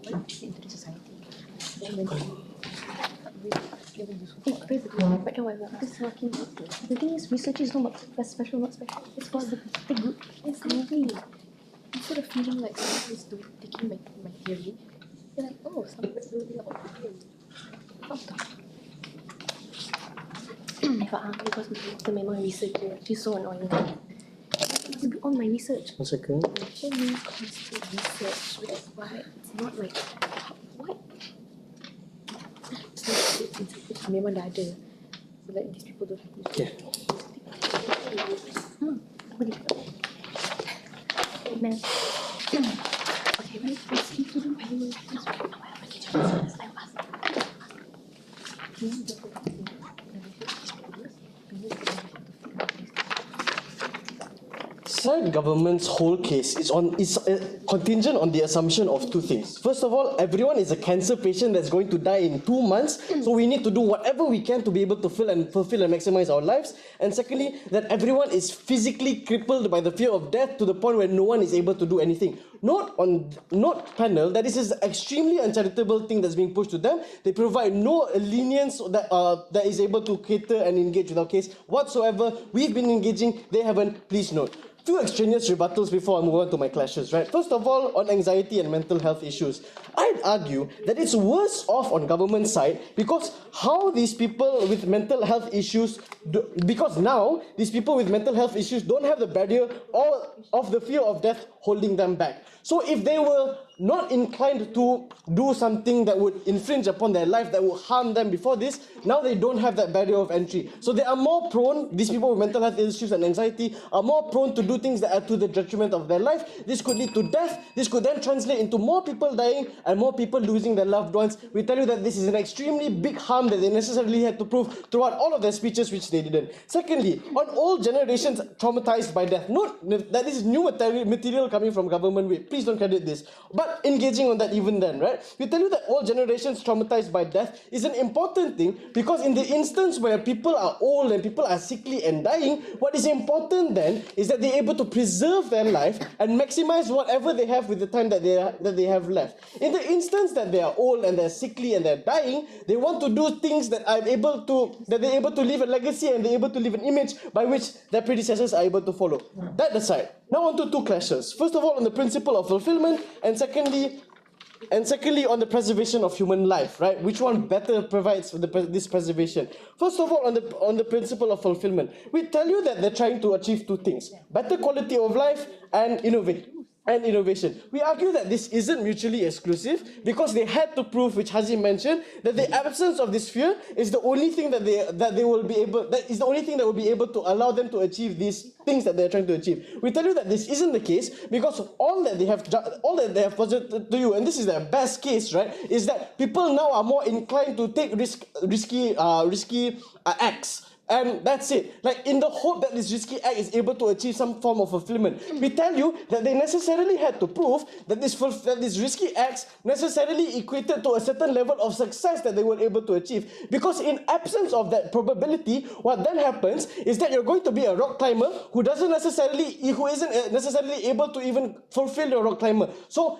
takes into the society. But no, because working. The thing is, research is not about special, not special. It's for the group. Exactly. Instead of feeling like someone is taking my theory, you're like, oh, someone's building up my theory. Because the memory research is so annoying. It must be on my research. One second. Show me constant research. That's why it's not like what? It's memang dah ada. So like these people don't have to. Okay. Apa dia? Man. Okay, let's keep to the manual. Side government's whole case is contingent on the assumption of two things. First of all, everyone is a cancer patient that's going to die in 2 months, so we need to do whatever we can to be able to fulfill and maximize our lives. And secondly, that everyone is physically crippled by the fear of death to the point where no one is able to do anything. Note panel that this is an extremely uncharitable thing that's being pushed to them. They provide no lenience that is able to cater and engage with our case whatsoever. We've been engaging, they haven't. Please note. Two extraneous rebuttals before I move on to my clashes, right? First of all, on anxiety and mental health issues, I'd argue that it's worse off on government side because how these people with mental health issues, because now these people with mental health issues don't have the barrier or of the fear of death holding them back. So if they were not inclined to do something that would infringe upon their life, that would harm them before this, now they don't have that barrier of entry. So they are more prone, these people with mental health issues and anxiety are more prone to do things that are to the detriment of their life. This could lead to death. This could then translate into more people dying and more people losing their loved ones. We tell you that this is an extremely big harm that they necessarily had to prove throughout all of their speeches, which they didn't. Secondly, on old generations traumatized by death, note that this is new material coming from government. Please don't credit this. But engaging on that even then, right? We tell you that all generations traumatized by death is an important thing because in the instance where people are old and people are sickly and dying, what is important then is that they're able to preserve their life and maximize whatever they have with the time that they have left. In the instance that they are old and they're sickly and they're dying, they want to do things that they're able to leave a legacy and they're able to leave an image by which their predecessors are able to follow. That aside, now on to two clashes. First of all, on the principle of fulfillment, and secondly on the preservation of human life, right? Which one better provides this preservation? First of all, on the principle of fulfillment, we tell you that they're trying to achieve two things: better quality of life and innovate. and innovation. We argue that this isn't mutually exclusive because they had to prove, which Hazim mentioned, that the absence of this fear is the only thing that they will be able, that is the only thing that will be able to allow them to achieve these things that they're trying to achieve. We tell you that this isn't the case because all that they have posited to you, and this is their best case, right, is that people now are more inclined to take risky acts. And that's it. Like, in the hope that this risky act is able to achieve some form of fulfillment. We tell you that they necessarily had to prove that these risky acts necessarily equated to a certain level of success that they were able to achieve. Because in absence of that probability, what then happens is that you're going to be a rock climber who isn't necessarily able to even fulfill your rock climber. So,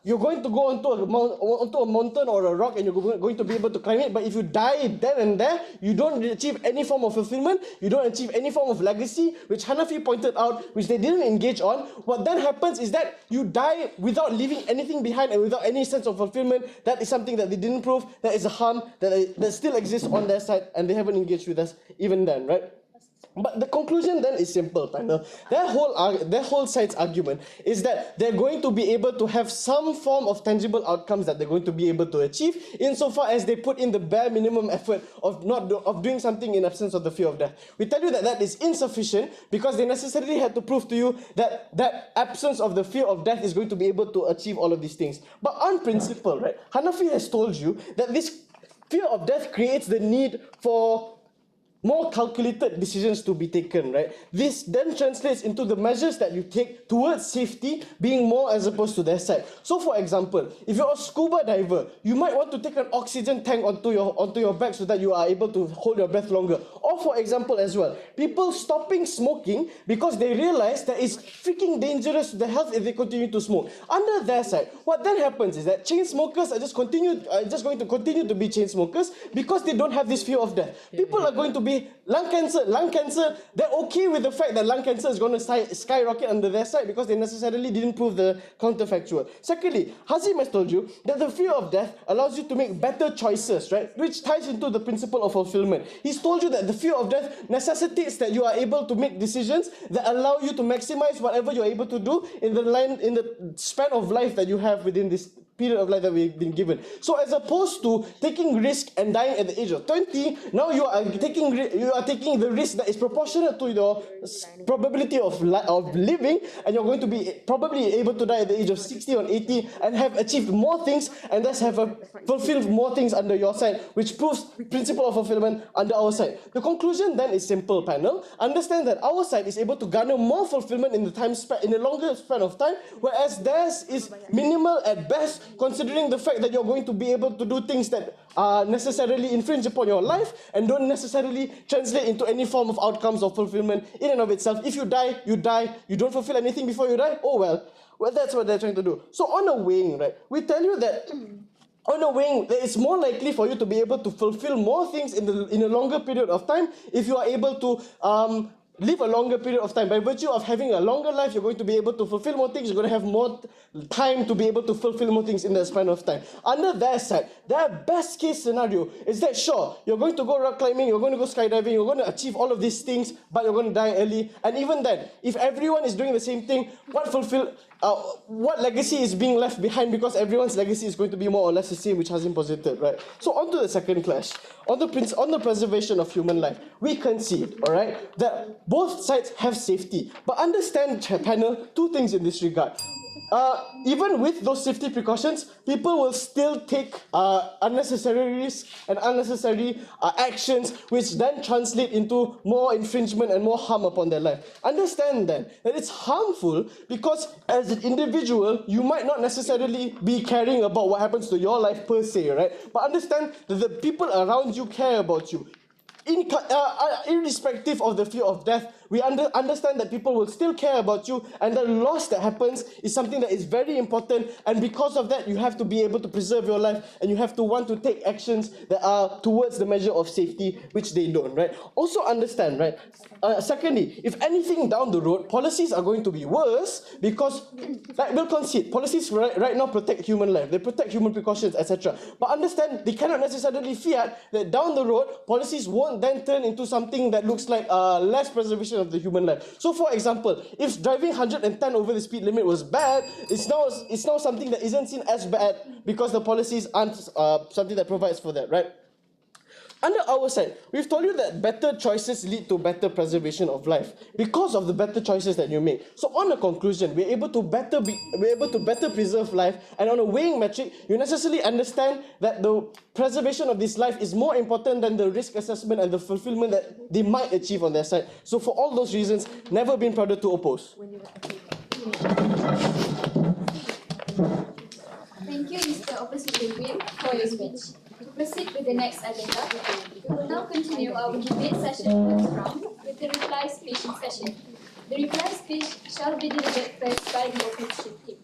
you're going to go onto a mountain or a rock and you're going to be able to climb it, but if you die then and there, you don't achieve any form of fulfillment, you don't achieve any form of legacy, which Hanafi pointed out, which they didn't engage on. What then happens is that you die without leaving anything behind and without any sense of fulfillment. That is something that they didn't prove. That is a harm that still exists on their side, and they haven't engaged with us even then, right? But the conclusion then is simple, panel. Their whole side's argument is that they're going to be able to have some form of tangible outcomes that they're going to be able to achieve, insofar as they put in the bare minimum effort of doing something in absence of the fear of death. We tell you that that is insufficient because they necessarily had to prove to you that that absence of the fear of death is going to be able to achieve all of these things. But on principle, right, Hanafi has told you that this fear of death creates the need for more calculated decisions to be taken, right? This then translates into the measures that you take towards safety being more as opposed to their side. So, for example, if you're a scuba diver, you might want to take an oxygen tank onto your back so that you are able to hold your breath longer. Or, for example, as well, people stopping smoking because they realize that it's freaking dangerous to their health if they continue to smoke. Under their side, what then happens is that chain smokers are just going to continue to be chain smokers because they don't have this fear of death. People are going to be lung cancer, they're okay with the fact that lung cancer is going to skyrocket under their side because they necessarily didn't prove the counterfactual. Secondly, Hazim has told you that the fear of death allows you to make better choices, right? Which ties into the principle of fulfillment. He's told you that the fear of death necessitates that you are able to make decisions that allow you to maximize whatever you're able to do in the span of life that you have within this period of life that we've been given. So as opposed to taking risk and dying at the age of 20, now you are taking the risk that is proportionate to your probability of living, and you're going to be probably able to die at the age of 60 or 80 and have achieved more things and thus have fulfilled more things under your side, which proves principle of fulfillment under our side. The conclusion then is simple, panel. Understand that our side is able to garner more fulfillment in a longer span of time, whereas theirs is minimal at best, considering the fact that you're going to be able to do things that necessarily infringe upon your life and don't necessarily translate into any form of outcomes of fulfillment in and of itself. If you die, you die. You don't fulfill anything before you die, oh well. Well, that's what they're trying to do. So on a weighing, right, we tell you that on a weighing, it's more likely for you to be able to fulfill more things in a longer period of time if you are able to live a longer period of time. By virtue of having a longer life, you're going to be able to fulfill more things. You're going to have more time to be able to fulfill more things in that span of time. Under their side, their best case scenario is that, sure, you're going to go rock climbing, you're going to go skydiving, you're going to achieve all of these things, but you're going to die early. And even then, if everyone is doing the same thing, what legacy is being left behind, because everyone's legacy is going to be more or less the same, which hasn't posited, right? So on to the second clash. On the preservation of human life, we concede, all right, that both sides have safety. But understand, panel, two things in this regard. Even with those safety precautions, people will still take unnecessary risks and unnecessary actions, which then translate into more infringement and more harm upon their life. Understand then that it's harmful because as an individual, you might not necessarily be caring about what happens to your life per se, right? But understand that the people around you care about you. Irrespective of the fear of death, we understand that people will still care about you, and the loss that happens is something that is very important, and because of that, you have to be able to preserve your life, and you have to want to take actions that are towards the measure of safety, which they don't, right? Also understand, right? Secondly, if anything down the road, policies are going to be worse because, like, we'll concede, policies right now protect human life, they protect human precautions, etc. But understand, they cannot necessarily fiat that down the road, policies won't not then turn into something that looks like less preservation of the human life. So for example, if driving 110 over the speed limit was bad, it's now something that isn't seen as bad because the policies aren't something that provides for that, right? Under our side, we've told you that better choices lead to better preservation of life because of the better choices that you make. So on a conclusion, we're able to better preserve life, and on a weighing metric, you necessarily understand that the preservation of this life is more important than the risk assessment and the fulfillment that they might achieve on their side. So for all those reasons, never been prouder to oppose. Thank you, Mr. Opposition Uiam, for your speech. To proceed with the next agenda, we will now continue our debate session first round with the reply speech session. The reply speech shall be delivered first by the opposition team.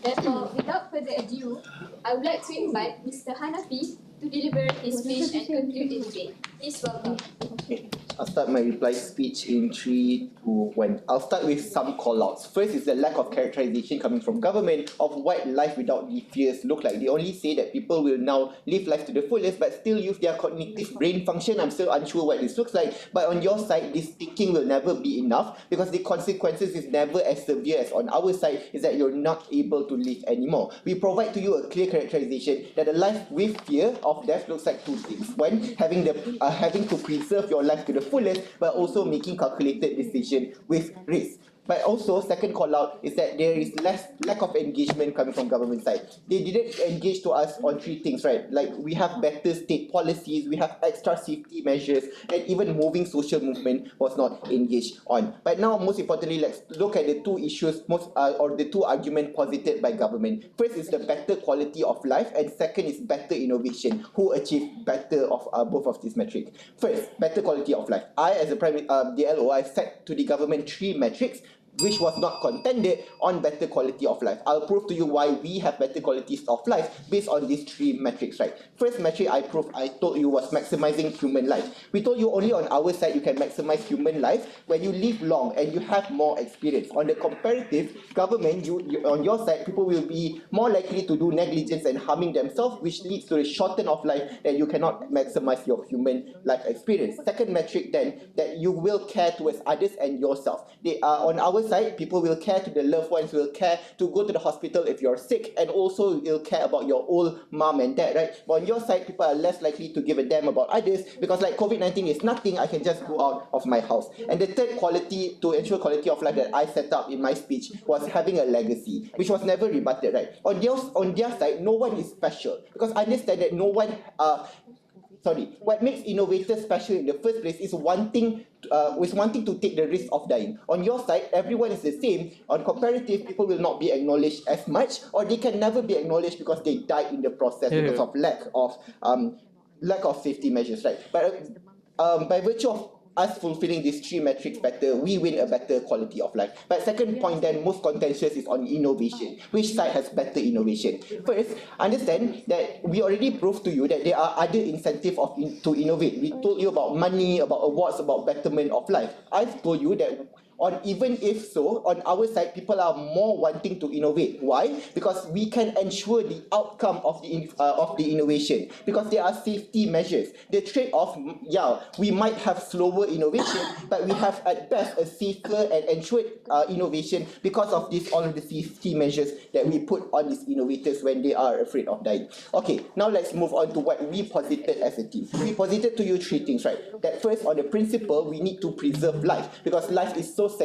Therefore, without further ado, I would like to invite Mr. Hanafi to deliver his speech and conclude the debate. Please welcome. Okay, I'll start my reply speech in 3, 2, 1. I'll start with some call-outs. First is the lack of characterization coming from government of what life without the fears look like. They only say that people will now live life to the fullest but still use their cognitive brain function. I'm still unsure what this looks like. But on your side, this thinking will never be enough because the consequences is never as severe as on our side, is that you're not able to live anymore. We provide to you a clear characterization that a life with fear of death looks like two things. One, having to preserve your life to the fullest, but also making calculated decision with risk. But also, second call out is that there is lack of engagement coming from government side. They didn't engage to us on three things, right? Like we have better state policies, we have extra safety measures, and even moving social movement was not engaged on. But now, most importantly, let's look at the two issues or the two arguments posited by government. First is the better quality of life, and second is better innovation. Who achieve better of both of these metrics? First, better quality of life. I, as a DLO, I set to the government three metrics which was not contended on better quality of life. I'll prove to you why we have better qualities of life based on these three metrics, right? First metric I told you was maximizing human life. We told you only on our side you can maximize human life when you live long and you have more experience. On the comparative government, on your side, people will be more likely to do negligence and harming themselves, which leads to a shorten of life that you cannot maximize your human life experience. Second metric then, that you will care towards others and yourself. They are on our side, people will care to the loved ones, will care to go to the hospital if you're sick, and also will care about your old mom and dad, right? But on your side, people are less likely to give a damn about others because like COVID-19 is nothing, I can just go out of my house. And the third quality to ensure quality of life that I set up in my speech was having a legacy, which was never rebutted, right? On their side, no one is special because I understand that no one what makes innovators special in the first place is wanting to take the risk of dying. On your side, everyone is the same. On comparative, people will not be acknowledged as much, or they can never be acknowledged because they died in the process because of lack of safety measures, right? But by virtue of us fulfilling these three metrics better, we win a better quality of life. But second point then, most contentious is on innovation. Which side has better innovation? First, understand that we already proved to you that there are other incentives to innovate. We told you about money, about awards, about betterment of life. I've told you that even if so, on our side, people are more wanting to innovate. Why? Because we can ensure the outcome of the innovation. Because there are safety measures. The trade-off, we might have slower innovation, but we have at best a safer and ensured innovation because of all of the safety measures that we put on these innovators when they are afraid of dying. Okay, now let's move on to what we posited as a team. We posited to you three things, right? That first, on the principle, we need to preserve life because life is so the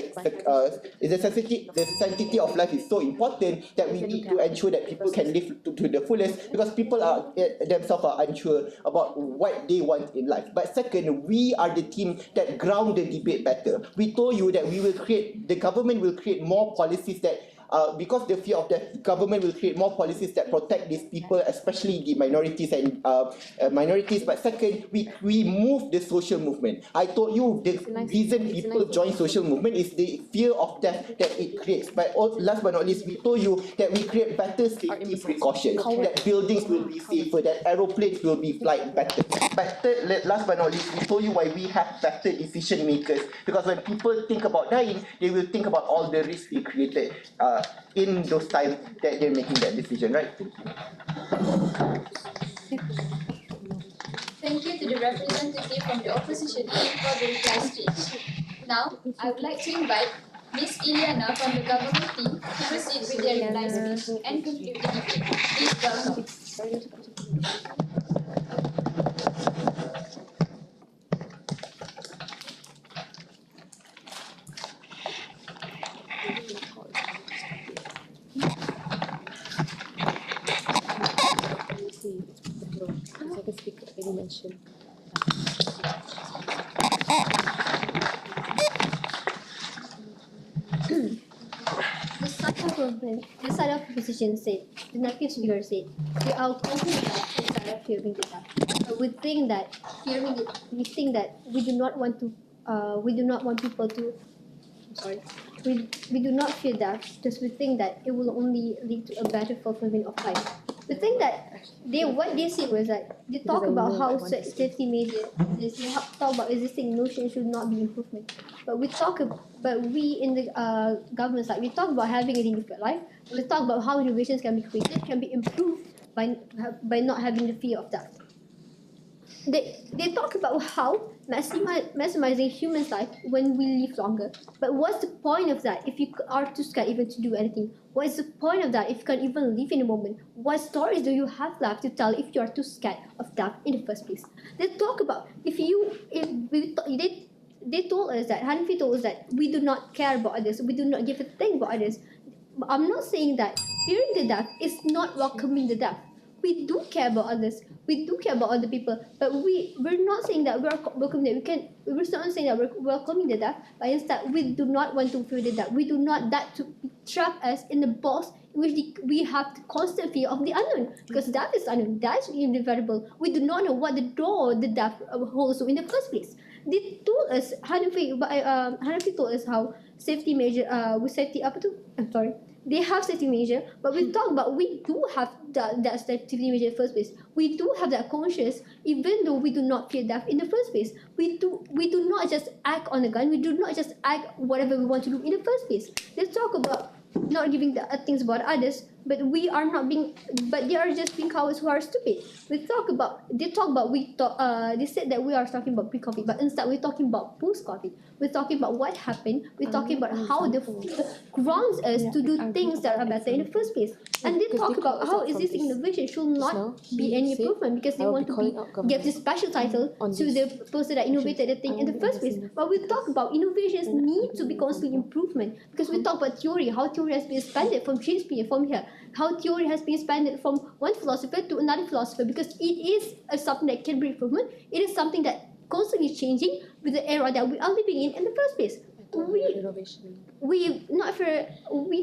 sanctity of life is so important that we need to ensure that people can live to the fullest because people are themselves are unsure about what they want in life. But second, we are the team that ground the debate better. We told you that the government will create more policies that because the fear of death, government will create more policies that protect these people, especially the minorities and minorities. But second, we move the social movement. I told you the reason people join social movement is the fear of death that it creates. But last but not least, we told you that we create better safety precautions, that buildings will be safer, that aeroplanes will be flight better. But third, last but not least, we told you why we have better decision makers. Because when people think about dying, they will think about all the risks they created in those times that they're making that decision, right? thank you to the representative from the opposition team for the reply speech. Now, I would like to invite Ms. Iliana from the government team to proceed with their reply speech and conclude the debate. Please welcome. Second speaker already mentioned. The side of proposition said, the native speaker said, we are confident that instead of hearing the deaf. We think that hearing it, we think that we do not want to, we do not want people to, I'm sorry, we do not fear death because we think that it will only lead to a better fulfillment of life. We think that what they said was that they talk about how safety measures, they talk about existing notions should not be improvement. But we in the government side, we talk about having a dignified life. We talk about how innovations can be created, can be improved by not having the fear of death. They talk about how maximizing human life when we live longer. But what's the point of that if you are too scared even to do anything? What is the point of that if you can't even live in a moment? What stories do you have left to tell if you are too scared of death in the first place? They talk about they told us that Hanafi told us that we do not care about others, we do not give a thing about others. I'm not saying that fearing the death is not welcoming the death. We do care about others. We do care about other people, but we're not saying that we're welcoming that we're not saying that we're welcoming the death, but instead we do not want to fear the death. We do not that to trap us in the box in which we have the constant fear of the unknown, because death is unknown, that is inevitable. We do not know what the door the death holds in the first place. They told us Hanafi told us how safety measure with safety apa tu? I'm sorry. They have safety measure, but we talk about we do have that safety measure in the first place. We do have that conscious, even though we do not fear death in the first place. We do not just act on the gun. We do not just act whatever we want to do in the first place. They talk about not giving the things about others, but they are just being cowards who are stupid. They talk about they said that we are talking about pre-COVID, but instead we're talking about post-COVID. We're talking about what happened. We're talking about how the fear grounds us to do things that are better in the first place. And they talk about how existing innovation should not be any improvement because they want to give this special title to the person that innovated the thing in the first place. But we talk about innovations need to be constantly improvement because we talk about theory, how theory has been expanded from Shakespeare, from here, how theory has been expanded from one philosopher to another philosopher, because it is something that can be improvement. It is something that constantly changing with the era that we are living in the first place. We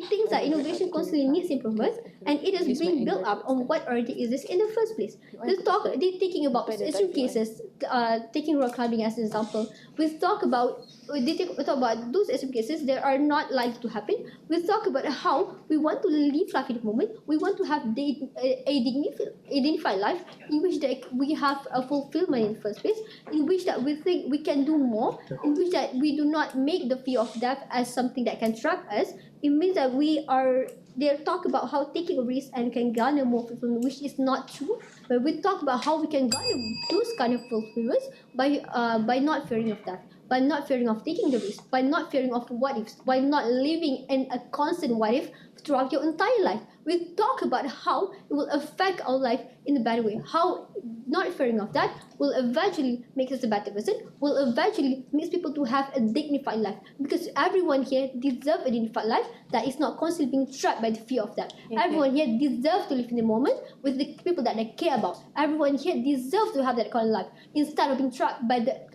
think that innovation constantly needs improvement, and it is being built up on what already exists in the first place. They're thinking about extreme cases, taking rock climbing as an example. We talk about those extreme cases that are not likely to happen. We talk about how we want to live life in the moment. We want to have a dignified life in which that we have a fulfillment in the first place, in which that we think we can do more, in which that we do not make the fear of death as something that can trap us. It means that they talk about how taking a risk and can garner more fulfillment, which is not true. But we talk about how we can garner those kind of fulfillments by not fearing of death, by not fearing of taking the risk, by not fearing of what ifs, by not living in a constant what if throughout your entire life. We talk about how it will affect our life in a bad way, how not fearing of that will eventually make us a better person, will eventually make people to have a dignified life, because everyone here deserves a dignified life that is not constantly being trapped by the fear of that. Everyone here deserves to live in the moment with the people that they care about. Everyone here deserves to have that kind of life instead of being trapped by that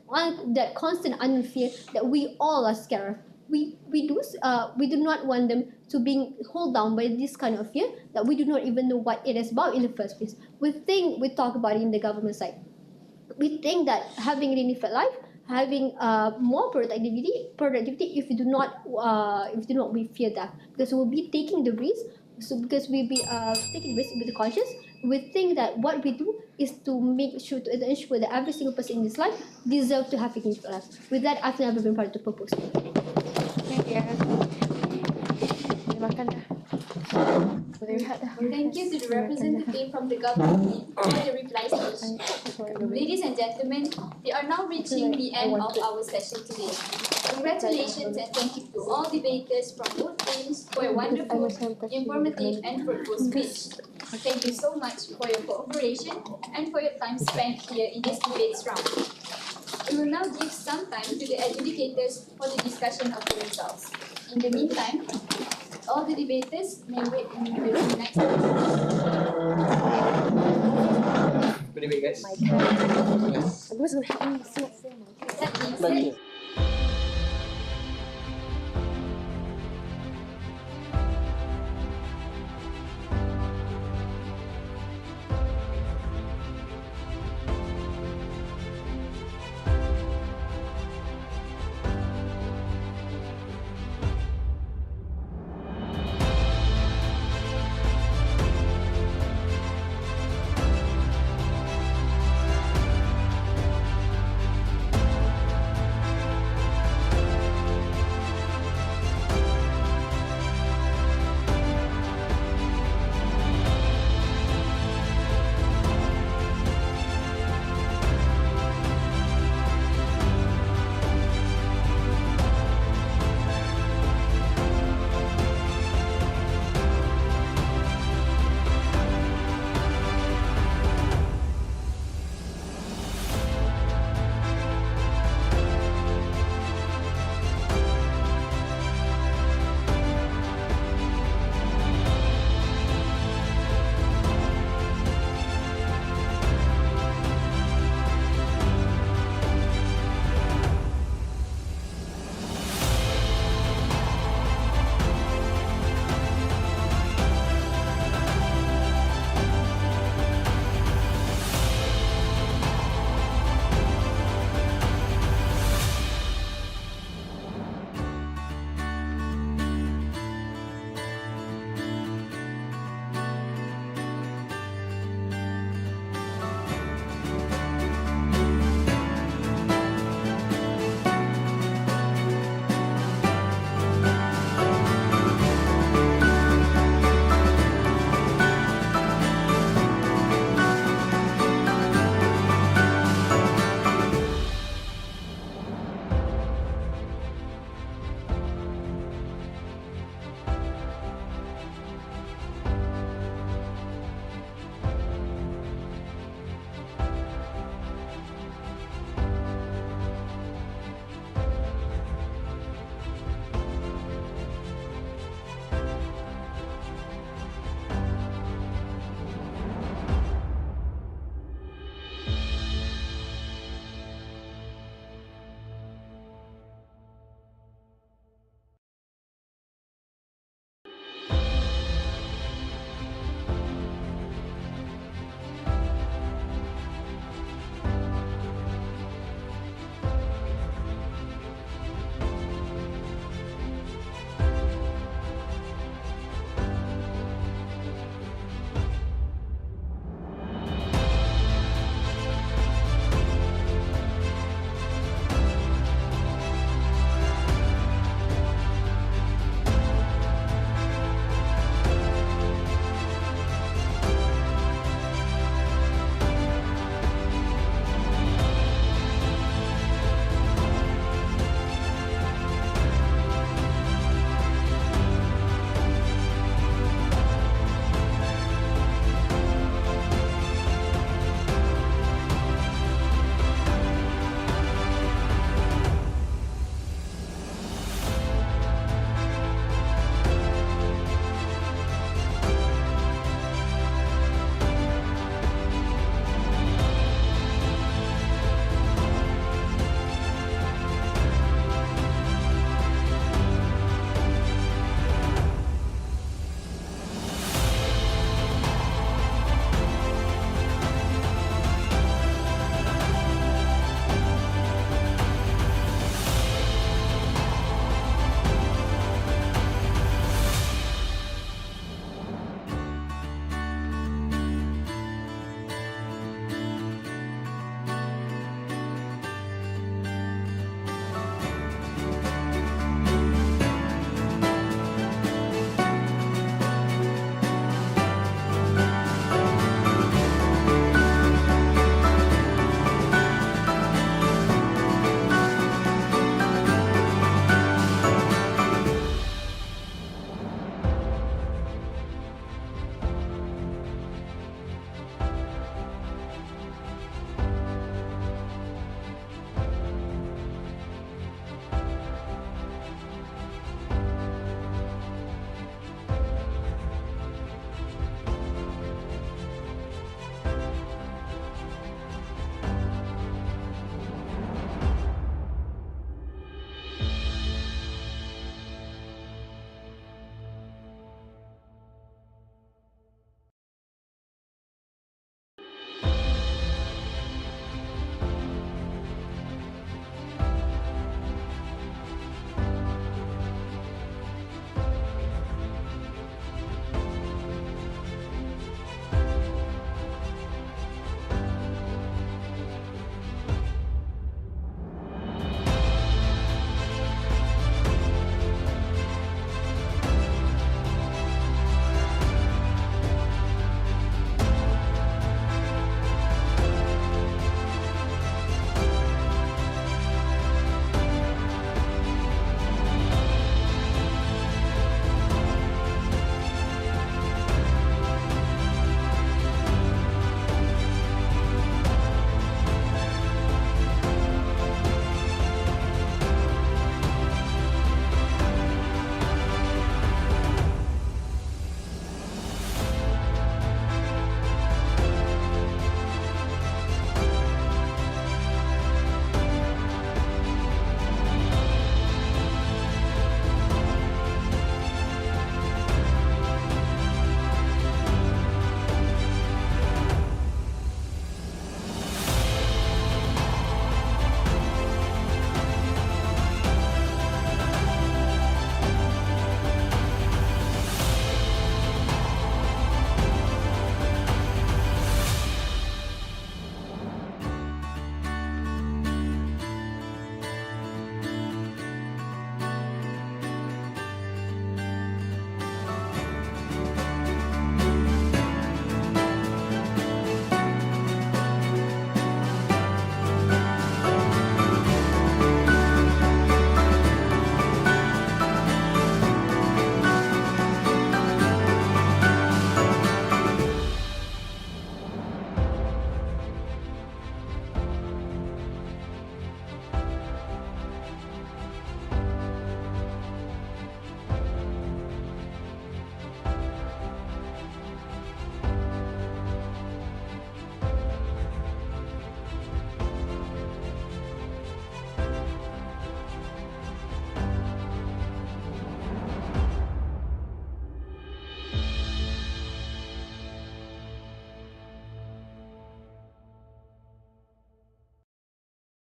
constant unknown fear that we all are scared of. We do not want them to being held down by this kind of fear that we do not even know what it is about in the first place. We talk about it in the government side. We think that having a dignified life, having more productivity, if we do not we fear that, because we'll be taking the risk. So because we'll be taking risk with the conscious, we think that what we do is to ensure that every single person in this life deserves to have a dignified life. With that, I've never been part of the purpose. Makan dah. Thank you to the representative from the government for the reply stage. Ladies and gentlemen, we are now reaching the end of our session today. Congratulations and thank you to all debaters from both teams for a wonderful, informative and fruitful speech. Thank you so much for your cooperation and for your time spent here in this debates round. We will now give some time to the adjudicators for the discussion of the results. In the meantime, all the debaters may wait in the room next to Good debate, guys. I'm just gonna help me. that being Back said, here.